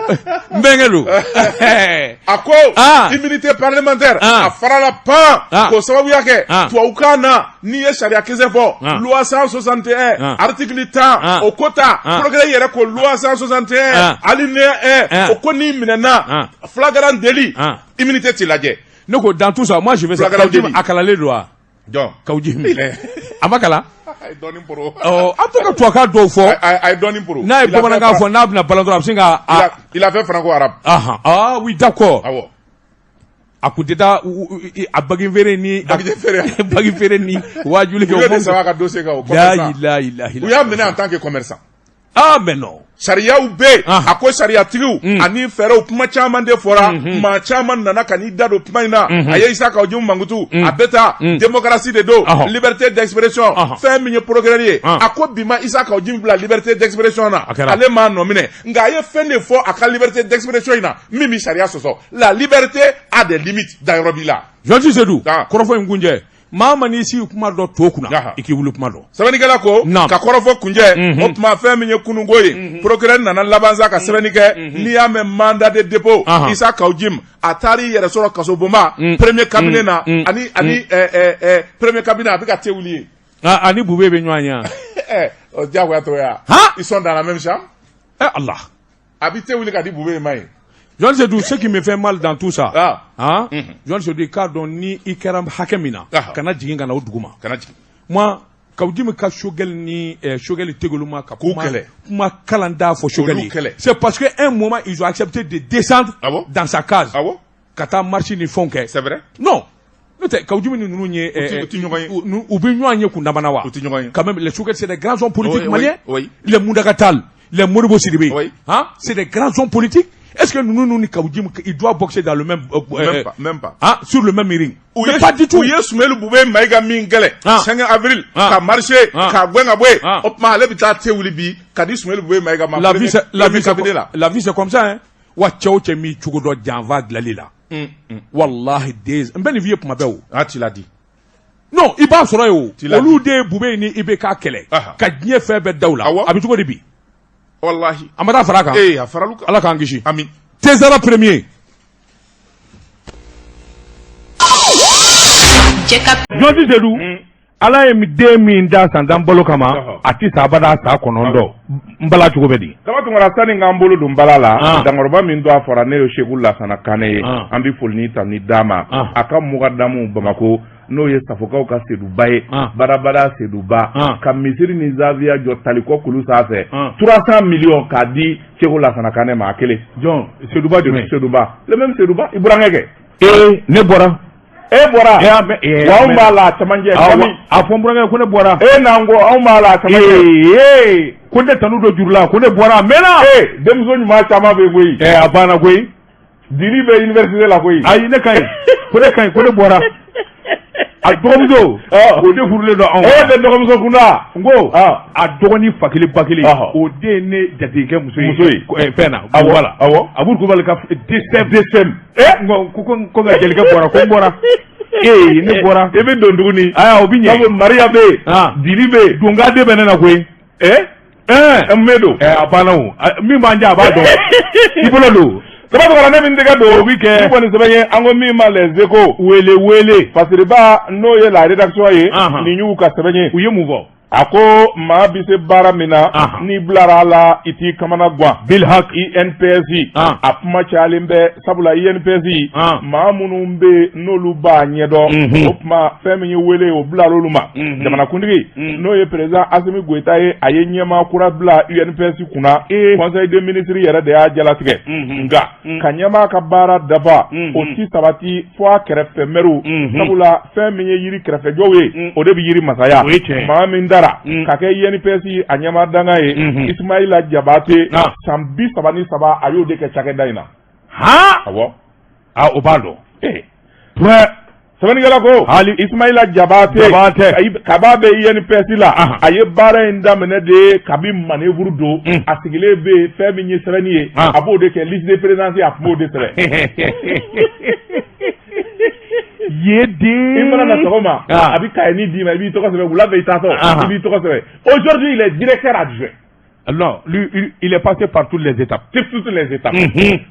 [SPEAKER 2] ako immunité parlementaire a farala pan ko sababu yake tuaukana ni ye sharia kese fo loi 161 article 10 o kota progrès yere ko loi 161 alinéa 1 o koni minena flagrant délit immunité tilaje
[SPEAKER 1] noko dans tout ça moi je vais ça akalale doa
[SPEAKER 2] donc
[SPEAKER 1] Kawjim amakala
[SPEAKER 2] I don't impro.
[SPEAKER 1] Oh, en tout cas, toi, quand tu fais,
[SPEAKER 2] I don't impro.
[SPEAKER 1] Na il
[SPEAKER 2] a fait franco-arabe.
[SPEAKER 1] Ah oui, d'accord.
[SPEAKER 2] Ah ouais.
[SPEAKER 1] A coup d'état, a bagivere ni, wajuli
[SPEAKER 2] que vous avez mené en tant que commerçant.
[SPEAKER 1] Ah, mais non.
[SPEAKER 2] Sharia ou B, à quoi Sharia Triou, ani fera ou puma chaman de fora, ma chaman nana kanida do pumaina, aye isa ka ojum mangutu, abeta, démocratie de do, liberté d'expression, fait minye progrès, à quoi bima isa ka ojum la liberté d'expression na, ale ma nomine, nga aye fait ne fo aka liberté d'expression na, mimi Sharia soso, la liberté a des limites d'Aérobila.
[SPEAKER 1] Jean-Jacques Sedou, korofo ngunje. Mama ni si kuma do tokuna iki wulu kuma do
[SPEAKER 2] sabani kala ko ka korofo kunje o kuma fe minye kunungoyi procureur nana labanza ka sabani ke ni ya me mandat de dépôt isa kaujim atari yere soro kaso boma premier cabinet na ani premier cabinet abika tewuli
[SPEAKER 1] ani bube be nwanya
[SPEAKER 2] o jago ya to ya ils sont dans la même chambre
[SPEAKER 1] Allah
[SPEAKER 2] habité wuli ka di bube mai
[SPEAKER 1] John Sedou, ce qui me fait mal dans tout ça, John Sedou, car ni ikaram hakemina, kana jinga na uduguma. Moi, quand je me cache shogel ni shogel tegoluma kuma kalanda fo shogeli. C'est parce que un moment ils ont accepté de descendre dans sa case. Kata marcher ni fonke.
[SPEAKER 2] C'est vrai?
[SPEAKER 1] Non. Quand je me nounie ou bignouanye kundamanawa. Quand même les shogel c'est des grands hommes politiques maliens. Les Moudagatal, les Moribo Sidibé. C'est des grands hommes politiques. Est-ce que nous Kawjim, il doit boxer dans le même
[SPEAKER 2] même pas.
[SPEAKER 1] Sur le même ring? Pas du tout.
[SPEAKER 2] Ou yes Soumelu Boubé Maïga Mingele 5 avril ka marché ka gwenga bwe opma le bita tewulibi ka di Soumelu Boubé Maïga ma
[SPEAKER 1] la vie c'est comme ça hein. Wa chao chemi chugodo janva glalila. Wallahi des mbeni vie pour ma beau.
[SPEAKER 2] Tu l'as dit.
[SPEAKER 1] Non, il va soro yo. Olu de Boubé ni ibe ka kele. Ka dnie febe dawla. Abi chugo de bi.
[SPEAKER 2] Wallahi.
[SPEAKER 1] Amada faraka.
[SPEAKER 2] Faraluka.
[SPEAKER 1] Allah kan gishi.
[SPEAKER 2] Amin.
[SPEAKER 1] Tezara premier. Jean-Jacques Sedou. Ala ye mi den min da san dan bolo kama ati sabada sa konondo mbala chugo bedi.
[SPEAKER 2] Kama tungara sani ngambolo dum balala dangoroba min do afora ne yo Sheikhul Lassana Kane ambi folni tamni dama aka mugadamu Bamako no ye safokaw ka Sedoubaye barabara Sedouba ka misiri ni Zavia jo taliko kulu safe 300 millions ka di Sheikhul Lassana Kane ma kele
[SPEAKER 1] John Sedouba de
[SPEAKER 2] Sedouba le même Sedouba Ibrahimege
[SPEAKER 1] ne bora
[SPEAKER 2] bora wa umbala tamanje kami
[SPEAKER 1] afombranga ko ne bora
[SPEAKER 2] nango umbala tamanje
[SPEAKER 1] ko ne tanu do jurla ko ne bora mena
[SPEAKER 2] demzo nyuma chama be goyi
[SPEAKER 1] abana goyi
[SPEAKER 2] diri be université la goyi
[SPEAKER 1] ayi ne kay ko ne bora a dogomzo o de furule do an
[SPEAKER 2] de dogomzo kuna
[SPEAKER 1] ngo a dogoni fakili bakili o de ne jatike muso fena wala abur ko balka desem ngo ko ga jelika bora ko bora ne bora
[SPEAKER 2] e be donduguni
[SPEAKER 1] aya obi nye
[SPEAKER 2] Maria be dili be
[SPEAKER 1] dunga de benena koy
[SPEAKER 2] medo
[SPEAKER 1] abana o mi manja ba do ibolo do
[SPEAKER 2] Kaba to karane min dega do
[SPEAKER 1] weekend
[SPEAKER 2] ko ni sebeye ango mi ma les échos wele parce que ba no ye la rédaction ye ni nyu ka sebeye
[SPEAKER 1] uye mouvo
[SPEAKER 2] ako ma bi se bara mina ni blara la iti kamana gwa
[SPEAKER 1] bil hak
[SPEAKER 2] INPS apma chalimbe sabula INPS ma munumbe no luba nyedo opma femi wele o blaro luma jamana kundigi no ye président Assimi Goïta ye aye nyema kura bla INPS kuna conseil des ministres yere de ajala tige nga kanyama ka bara dafa o ti sabati fo kerefe meru sabula femi yiri kerefe jowe o de bi yiri masaya ma minda kake INPS anyama danga ye Ismaila Jabate sambi sabani saba ayo de ke chake daina
[SPEAKER 1] obalo
[SPEAKER 2] Sabanikala ko hali Ismaila Jabate kaba be INPS la aye baara in daminɛ de kabi manœuvre do a sigilen be fɛn min ye sɛbɛnni ye a b'o de kɛ liste de présidence a tun b'o de sɛbɛn i mana na sɔgɔma a bɛ cahier d'i ma i b'i tɔgɔ sɛbɛn wula fɛ i taatɔ i b'i tɔgɔ sɛbɛn aujourd'hui il est directeur adjoint.
[SPEAKER 1] Non, lui, il est passé par toutes les étapes.
[SPEAKER 2] Toutes les étapes.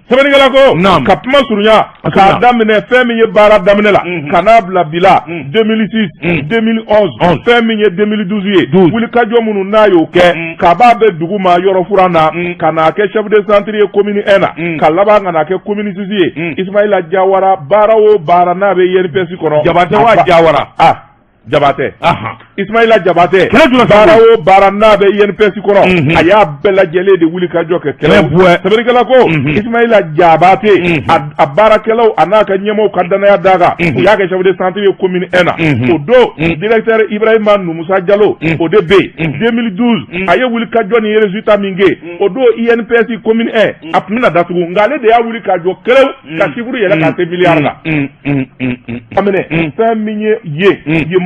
[SPEAKER 2] Sabanikala ko ka kuma surunya k'a daminɛ fɛn min ye baara daminɛ la ka n'a bila bi la 2006 2011 fɛn min ye 2012 ye wulikajɔ minnu n'a y'o kɛ k'a b'a bɛ dugu ma yɔrɔ furan na ka n'a kɛ chef de centre ye commune 1 na ka laban ka n'a kɛ commune 6 ye Ismaila Jawara baara o baara n'a bɛ INPS kɔnɔ
[SPEAKER 1] Jabate wa Jawara
[SPEAKER 2] Jabate Ismaila Jabate baara o baara n'a bɛ INPS kɔnɔ a y'a bɛɛ lajɛlen de wulikajɔ kɛ kɛlɛ Sabanikala ko Ismaila Jabate a baarakɛlaw a n'a ka ɲɛmɔgɔw ka danaya d'a kan u y'a kɛ chef de centre ye commune 1 na o don directeur Ibrahima Numusa Diallo o de bɛ yen 2012 a ye wulikajɔ ni résultat min kɛ o don INPS commune 1 a tun bɛna datugu nka ale de y'a wulikajɔ kɛlɛw ka chiffre yɛlɛ ka se miliyari la aminɛ fɛn min ye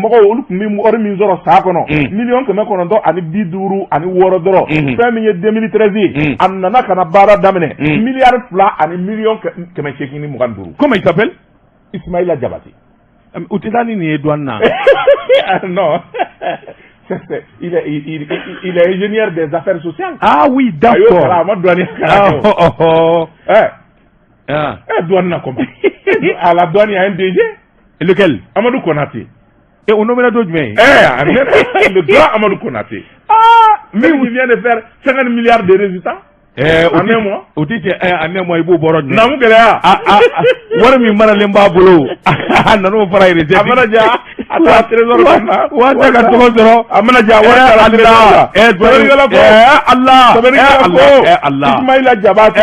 [SPEAKER 2] mɔgɔw olu tun bɛ wari min sɔrɔ saa kɔnɔ 1,950,000 ani 56 dɔrɔn fɛn min ye 2013 ye a nana ka na baara daminɛ miliyari 2 ani 1,825,000.
[SPEAKER 1] Comment il s'appelle?
[SPEAKER 2] Ismaila Jabate.
[SPEAKER 1] U tɛ taa ni nin ye douane na.
[SPEAKER 2] Non. Il est ingénieur des affaires sociales.
[SPEAKER 1] Ah oui, d'accord.
[SPEAKER 2] Douane na comment? À la douane, il y a un DG.
[SPEAKER 1] Lequel?
[SPEAKER 2] Amadou Konaté.
[SPEAKER 1] Et on nomme la d'autres mais
[SPEAKER 2] le grand Amadou Konaté. Mais il vient de faire 50 milliards de résultats. En un mois.
[SPEAKER 1] O ti cɛ en un mois i b'o bɔrɔ jumɛn?
[SPEAKER 2] Namu gɛlɛya.
[SPEAKER 1] Wari min maralen b'a bolo a nan'o fara recette.
[SPEAKER 2] A mana ja a taa trésor kɔnɔ.
[SPEAKER 1] Waati ka tɔgɔ sɔrɔ.
[SPEAKER 2] A mana ja wari taara trésor la. Sabanikala ko
[SPEAKER 1] Allah.
[SPEAKER 2] Ismaila Jabate.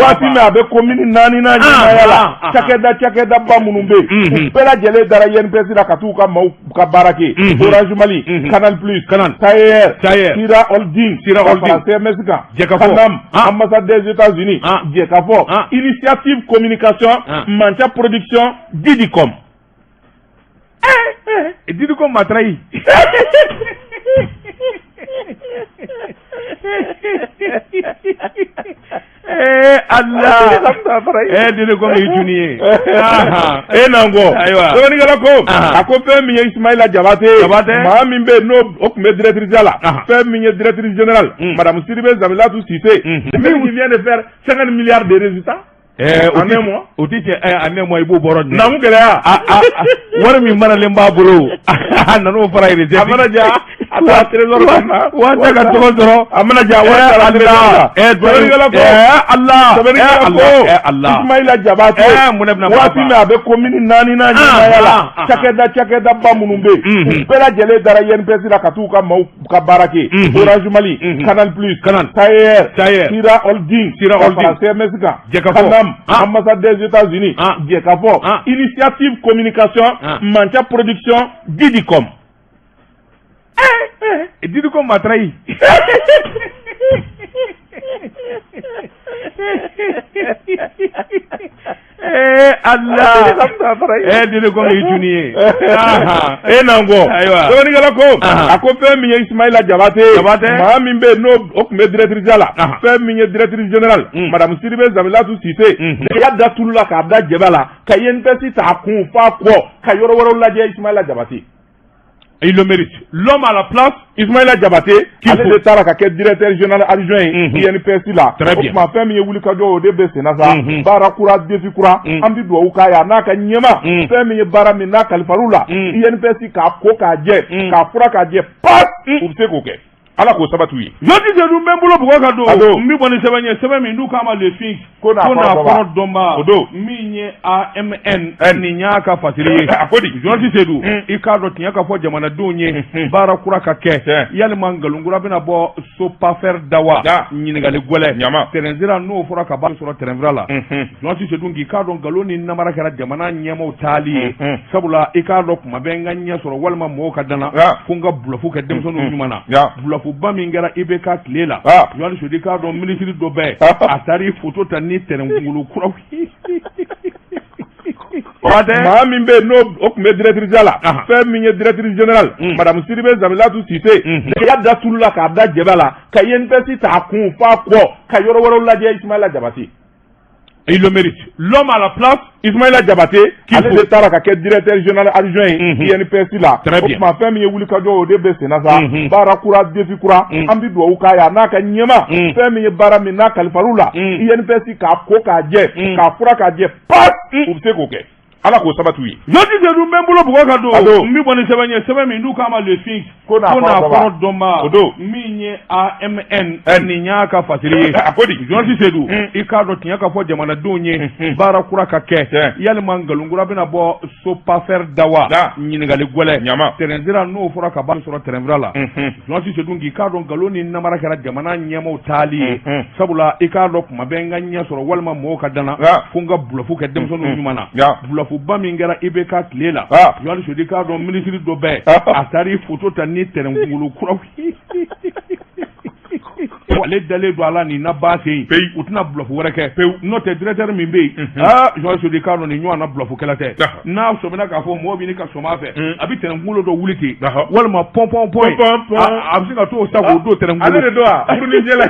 [SPEAKER 2] Waati min a bɛ commune 4 na ɲɛmaaya la. Cakɛda ba minnu bɛ yen. U bɛɛ lajɛlen dara INPS la ka t'u ka maaw ka baara kɛ. Orange Mali, Canal Plus, Sayer, Sira Holding, CMS kan. Jɛkafɔ. Ambassade des États-Unis, Jekafo, Initiative Communication, Mancha Production, Didicom.
[SPEAKER 1] Didicom m'a trahi. Allah. Didicom est junior.
[SPEAKER 2] Nango. Sabanikala ko a ko fɛn min ye Ismaila Jabate maa min bɛ n'o o tun bɛ directrice la fɛn min ye directrice générale madame Sidibe Zamilatu Cissé qui vient de faire 50 milliards de résultats en un mois.
[SPEAKER 1] O ti cɛ en un mois i b'o bɔrɔ jumɛn?
[SPEAKER 2] Namu gɛlɛya.
[SPEAKER 1] Wari min maralen b'a bolo a nan'o fara recette.
[SPEAKER 2] A mana ja a taa trésor kɔnɔ.
[SPEAKER 1] Waati ka tɔgɔ sɔrɔ.
[SPEAKER 2] A mana ja wari taara trésor la. Sabanikala ko Allah. Ismaila Jabate waati min a bɛ commune 4 na ɲɛmaaya la. Cakɛda ba minnu bɛ yen. U bɛɛ lajɛlen dara INPS la ka t'u ka maaw ka baara kɛ. Orange Mali, Canal Plus, Sayer, Sira Holding, CMS kan. Jɛkafɔ. Ambassade des États-Unis, Jekafo, Initiative Communication, Mancha Production, Didicom.
[SPEAKER 1] Didicom m'a trahi. Allah. Didicom est junior.
[SPEAKER 2] Nango. Sabanikala ko a ko fɛn min ye Ismaila Jabate maa min bɛ n'o o tun bɛ directrice la fɛn min ye directrice générale madame Sidibe Zamilatu Cissé y'a da tulu la k'a da jɛba la ka INPS ta kun fa kɔ ka yɔrɔ wɛrɛw lajɛ Ismaila Jabate.
[SPEAKER 1] Il le mérite. L'homme à la place,
[SPEAKER 2] Ismaila Jabate, ale de taara ka kɛ directeur général adjoint ye INPS la.
[SPEAKER 1] Très bien.
[SPEAKER 2] O tuma fɛn min ye wulikajɔ o de bɛ senna sa. Baara kura défi kura an bɛ dugawu k'a ye a n'a ka ɲɛma. Fɛn min ye baara min n'a kalifar'u la. INPS k'a ko k'a jɛ k'a fura k'a jɛ pat u bɛ se k'o kɛ. Ala k'o sabati u ye.
[SPEAKER 1] Jɔnti Seydou n bɛ n bolo bugɔ ka don. N bɛ bɔ ni sɛbɛn ye sɛbɛn min n'u k'a ma le fin. Ko n'a kɔnɔ dɔnba. O don. Min ye AMN. Nin y'a ka fasiri ye.
[SPEAKER 2] A ko di.
[SPEAKER 1] Jɔnti Seydou. I k'a dɔn tiɲɛ ka fɔ jamanadenw ye. Baara kura ka kɛ. Yalima nkalon kura bɛna bɔ Sopafer Dawa. Ɲininkali gɛlɛn. Ɲama. Terrain sira n'o fɔra ka baara sɔrɔ terrain sira la. Jɔnti Seydou k'i k'a dɔn nkalon ni namara kɛra jamana ɲɛmaaw taali ye. Sabula i k'a dɔn kuma bɛ n ka ɲɛ sɔrɔ walima mɔgɔw ka danna. Fo n ka bulafu kɛ denmisɛnninw ɲuman na. Bulafuba min kɛra IBK tile la. Jɔnti Seydou k'a dɔn minisiri dɔ bɛ a taara i photo ta ni terrain kunkolo kuraw.
[SPEAKER 2] maa min bɛ n'o o tun bɛ directrice la fɛn min ye directrice générale madame Sidibe Zamilatu Sise y'a da tulu la k'a da jɛba la ka INPS t'a kun f'a kɔ ka yɔrɔ wɛrɛw lajɛ Ismaïla Diabaté. Il le mérite. L'homme à la place, Ismaïla Diabaté, ale de taara ka kɛ directeur général adjoint ye INPS la. Très bien. O tuma fɛn min ye wulikajɔ o de bɛ senna sa. Baara kura défi kura an bɛ dugawu k'a ye a n'a ka ɲɛma fɛn min ye baara min n'a kalifar'u la INPS k'a ko k'a jɛ k'a fura k'a jɛ pas u bɛ se k'o kɛ. Ala k'o sabati ye. Jɔnti de dun bɛ n bolo bugɔ ka don. N bɛ bɔ ni sɛbɛn ye sɛbɛn min n'u k'a ma le fin. Ko n'a kɔrɔ dɔn ma. O don. Min ye AMN. Nin y'a ka fasiri ye. A ko di. Jɔnti de dun. I k'a dɔn tiɲɛ ka fɔ jamanadenw ye. Baara kura ka kɛ. Yalima nkalonnkura bɛna bɔ Sopafer Dawa. Ɲininkali gɛlɛn. Ɲama. Tɛrɛnsira n'o fɔra ka ban sɔrɔ tɛrɛnsira la. Jɔnti de dun k'i k'a dɔn nkalon ni namara kɛra jamana ɲɛmaaw taali ye. Sabula i k'a dɔn kuma bɛ n ka ɲɛ sɔrɔ walima mɔgɔw ka danna. Fo n ka bulafu kɛ denmisɛnninw ɲuman na. Ba min kɛra IBK tile la Yohani Sodi k'a dɔn ministre dɔ bɛɛ a taara photo ta ni tɛrɛnkungolo kuraw ale dalen don a la nin na baase yen u tɛna bluff wɛrɛ kɛ pewu n'o tɛ directeur min bɛ yen Yohani Sodi k'a dɔn nin ɲɔgɔnna bluff kɛla tɛ n'a sɔmina k'a fɔ mɔgɔ bɛ ka sɔm'a fɛ a bɛ tɛrɛnkungolo dɔ wuli ten walima pɔn a bɛ se ka t'o sa k'o don tɛrɛnkungolo ale de don a buru ni jɛlɛ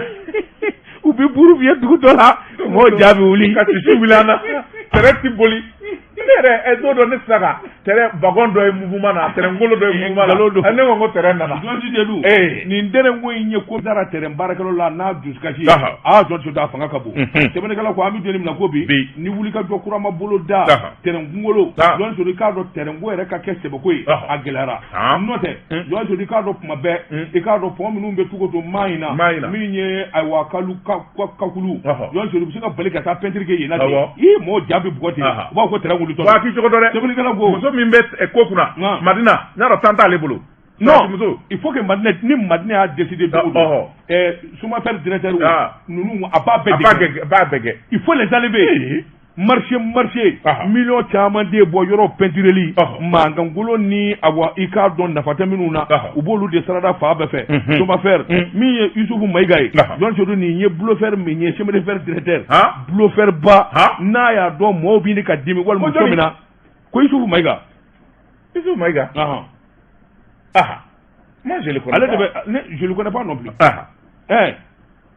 [SPEAKER 2] u bɛ buru fiyɛ dugu dɔ la mɔgɔ jaa bɛ wuli ka tisi wuli an na tɛrɛ ti boli ne yɛrɛ don dɔ ne sera ka tɛrɛ wagon dɔ ye mouvement na tɛrɛnkolo dɔ ye mouvement na ne ko n ko tɛrɛ nana Jɔnti de dun nin tɛrɛnko in ye ko dara tɛrɛn baarakɛlaw la n'a dusukasi Jɔnti a fanga ka bon sɛbɛnnikɛla ko an bɛ don min na ko bi ni wulikajɔ kura ma bolo da tɛrɛnkungolo Jɔnti k'a dɔn tɛrɛnko yɛrɛ ka kɛ sɛbɛko ye a gɛlɛyara n'o tɛ Jɔnti k'a dɔn kuma bɛɛ i k'a dɔn pɔn minnu bɛ cogo to maa in na min ye ayiwa kakulu Jɔnti bɛ se ka bali ka taa peinture kɛ yen na de mɔgɔ jaa bɛ bugɔ ten u b'a fɔ ko tɛrɛn wuli waati cogo dɔ dɛ sɛbɛnnikɛla ko muso min bɛ ko kunna Madina n'a dɔn tan t'ale bolo non il faut que Madina ni Madina y'a décidé dogo Sopafer directeur ninnu a b'a bɛɛ kɛ il faut les enlever marché million caman de bɔ yɔrɔ peintureli mankangolo ni awa i k'a dɔn nafa tɛ minnu na u b'olu de sarada fa bɛɛ fɛ Sopafer min ye Yusufu Mayiga ye Jɔnti Sodi nin ye Blufer min ye chemin de fer directeur Blufer ba n'a y'a dɔn mɔɔw bɛ ɲini ka dimi walima muso min na ko Yusufu Mayiga moi je le connais pas je le connais pas non plus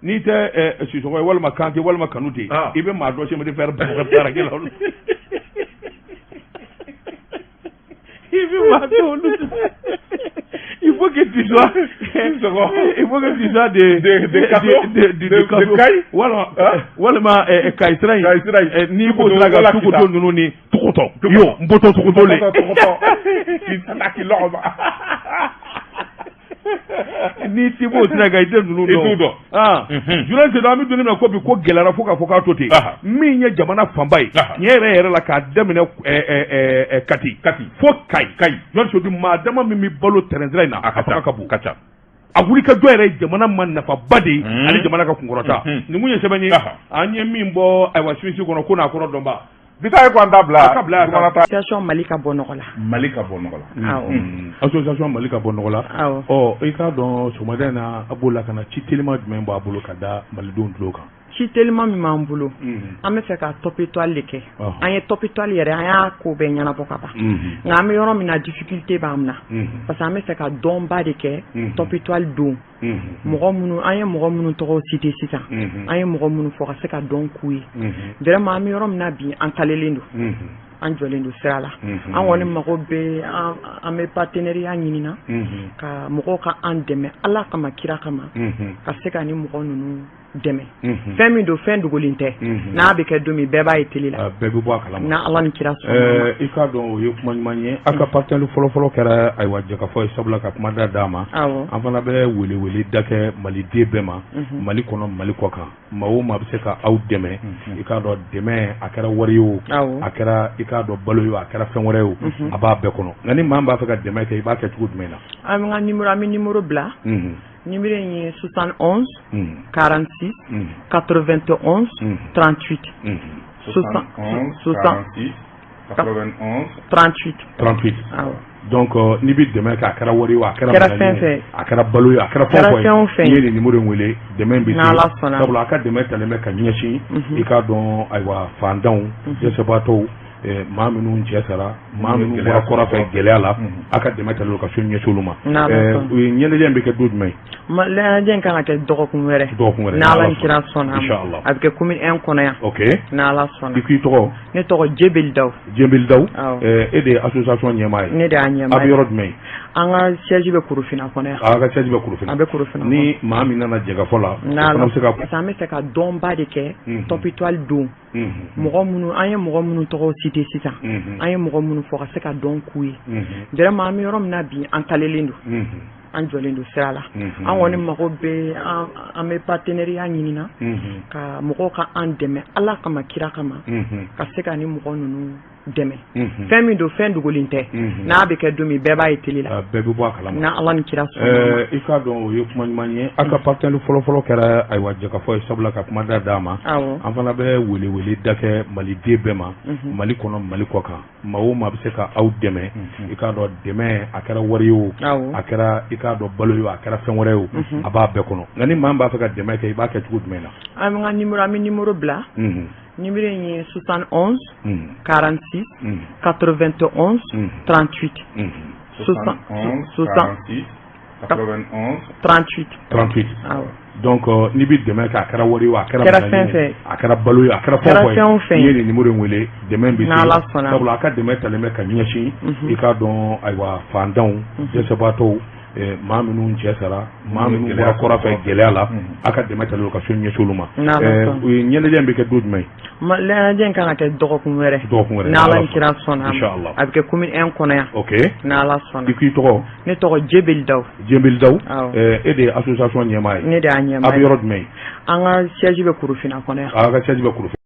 [SPEAKER 2] n'i tɛ Sisɔkɔ ye walima Kante walima Kanute i bɛ maa dɔ chemin de fer baarakɛ la i bɛ maa dɔ olu il faut que tu sois de Kayi walima Kayi sira in n'i b'o sira kan Tukuto ninnu ni Tukutɔ yo n bɔtɔ Tukuto le ni ti b'o sira kan i tɛ ninnu dɔn Jɔnti de an bɛ don min na ko bi ko gɛlɛyara fo k'a fɔ k'a to ten min ye jamana fanba ye tiɲɛ yɛrɛ la k'a daminɛ Kati fo Kayi Jɔnti de maa dama min bɛ balo tɛrɛnsira in na a fanga ka bon ka ca a wulikajɔ yɛrɛ jamana ma nafaba de ye ani jamana ka kunkɔrɔta nin kun ye sɛbɛn ye an ye min bɔ ayiwa Suisse kɔnɔ ko n'a kɔrɔ dɔnba bita ye ko an da bila association Mali ka bɔ nɔgɔ la association Mali ka bɔ nɔgɔ la i k'a dɔn sɔgɔmada in na a b'o la ka na ci telima jumɛn b'a bolo ka da malidenw tulo kan ci telima min b'an bolo an bɛ fɛ ka top étoile de kɛ an ye top étoile yɛrɛ an y'a ko bɛɛ ɲɛnabɔ ka ban nka an bɛ yɔrɔ min na difficulté b'an na parce que an bɛ fɛ ka dɔnba de kɛ top étoile don mɔgɔ minnu an ye mɔgɔ minnu tɔgɔ cité sisan an ye mɔgɔ minnu fɔ ka se ka dɔn k'u ye vraiment an bɛ yɔrɔ min na bi an kalelen don an jɔlen don sira la an kɔni mago bɛ an bɛ partenariat ɲinina ka mɔgɔw ka an dɛmɛ Ala kama kira kama ka se ka ni mɔgɔ ninnu dɛmɛ fɛn min don fɛn dogolen tɛ n'a bɛ kɛ don min bɛɛ b'a ye télé la bɛɛ bɛ bɔ a kalama na Ala ni kira sɔnna i k'a dɔn o ye kuma ɲuman ye a ka partenaire fɔlɔfɔlɔ kɛra ayiwa jakafɔ ye sabula ka kuma d'a ma an fana bɛ wele da kɛ maliden bɛɛ ma Mali kɔnɔ Mali kɔ kan maa o maa bɛ se ka aw dɛmɛ i k'a dɔn dɛmɛ a kɛra wari ye o a kɛra i k'a dɔn balo ye o a kɛra fɛn wɛrɛ ye o a b'a bɛɛ kɔnɔ nka ni maa min b'a fɛ ka dɛmɛ kɛ i b'a kɛ cogo jumɛn na an bɛ numéro bila numéro in ye 71 46 91 38 38 donc n'i bɛ dɛmɛ kɛ a kɛra wari o a kɛra fɛn fɛn a kɛra balo ye a kɛra fɛn fɛn n'i ye nin numéro in wele dɛmɛ bɛ se sabula a ka dɛmɛ talen bɛ ka ɲɛsin i k'a dɔn ayiwa fantanw dɛsɛbaatɔw maa minnu cɛ sara maa minnu bɔra kɔrɔ fɛ gɛlɛya la a ka dɛmɛ ta ka so ɲɛsolu ma ɲɛnajɛ bɛ kɛ don jumɛn
[SPEAKER 4] ɲɛnajɛ kan ka kɛ dɔgɔkun wɛrɛ n'Ala ni kira sɔnna a bɛ kɛ commune 1 kɔnɔ yan n'Ala sɔnna.
[SPEAKER 2] i k'i tɔgɔ?
[SPEAKER 4] ne tɔgɔ Jebeli Dawu.
[SPEAKER 2] Jebeli Dawu e de ye association ɲɛmaa ye?
[SPEAKER 4] ne de y'a ɲɛmaa ye.
[SPEAKER 2] a bɛ yɔrɔ jumɛn?
[SPEAKER 4] an ka siège bɛ Korofina kɔnɔ yan.
[SPEAKER 2] a ka siège bɛ Korofina?
[SPEAKER 4] a bɛ Korofina.
[SPEAKER 2] ni maa min nana jɛgɛfɔ la
[SPEAKER 4] n'Ala parce que an bɛ fɛ ka dɔnba de kɛ Top Étoile don mɔgɔ minnu an ye mɔgɔ minnu tɔgɔ cité sisan an ye mɔgɔ minnu fɔ ka se ka dɔn k'u ye vraiment an bɛ yɔrɔ min na bi an talelen don an jɔlen don sira la an kɔni mago bɛ an bɛ partenariat ɲinina ka mɔgɔw ka an dɛmɛ Ala kama kira kama ka se ka ni mɔgɔ ninnu dɛmɛ fɛn min don fɛn dogolen tɛ n'a bɛ kɛ don min bɛɛ b'a ye télé la
[SPEAKER 2] bɛɛ bɛ bɔ a kalama
[SPEAKER 4] n'a Ala ni kira sɔnna
[SPEAKER 2] i k'a dɔn o ye kuma ɲuman ye a ka partenaire fɔlɔfɔlɔ kɛra ayiwa jɛkafɔ ye sabula ka kuma d'a ma an fana bɛ wele da kɛ maliden bɛɛ ma Mali kɔnɔ Mali kɔ kan maa o maa bɛ se ka aw dɛmɛ i k'a dɔn dɛmɛ a kɛra wari ye o a kɛra i k'a dɔn balo ye o a kɛra fɛn wɛrɛ ye o a b'a bɛɛ kɔnɔ nka ni maa min b'a fɛ ka dɛmɛ kɛ i b'a kɛ cogo jumɛn na?
[SPEAKER 4] an bɛ numéro bila numéro in ye 71 46 91 38
[SPEAKER 2] 38 donc ni bɛ dɛmɛ kɛ a kɛra wari o a kɛra fɛn fɛn a kɛra balo ye a kɛra fɛn fɛn n'i ye nin numéro in wele dɛmɛ bɛ se sabula a ka dɛmɛ talen bɛ ka ɲɛsin i k'a dɔn ayiwa fantanw dɛsɛbaatɔw maa minnu cɛ sara maa minnu bɔra kɔrɔ fɛ gɛlɛya la a ka dɛmɛ talen ka so ɲɛsolu ma ɲɛnajɛ bɛ kɛ don jumɛn?
[SPEAKER 4] ɲɛnajɛ kan ka kɛ dɔgɔkun wɛrɛ n'Ala ni kira sɔnna a bɛ kɛ commune 1 kɔnɔ yan n'Ala sɔnna. i k'i tɔgɔ? ne tɔgɔ Jebeli Dawu. Jebeli Dawu e de ye association ɲɛmaa ye? ne de y'a ɲɛmaa ye. a bɛ yɔrɔ jumɛn? an ka siège bɛ Korofina kɔnɔ yan. a ka siège bɛ Korofina?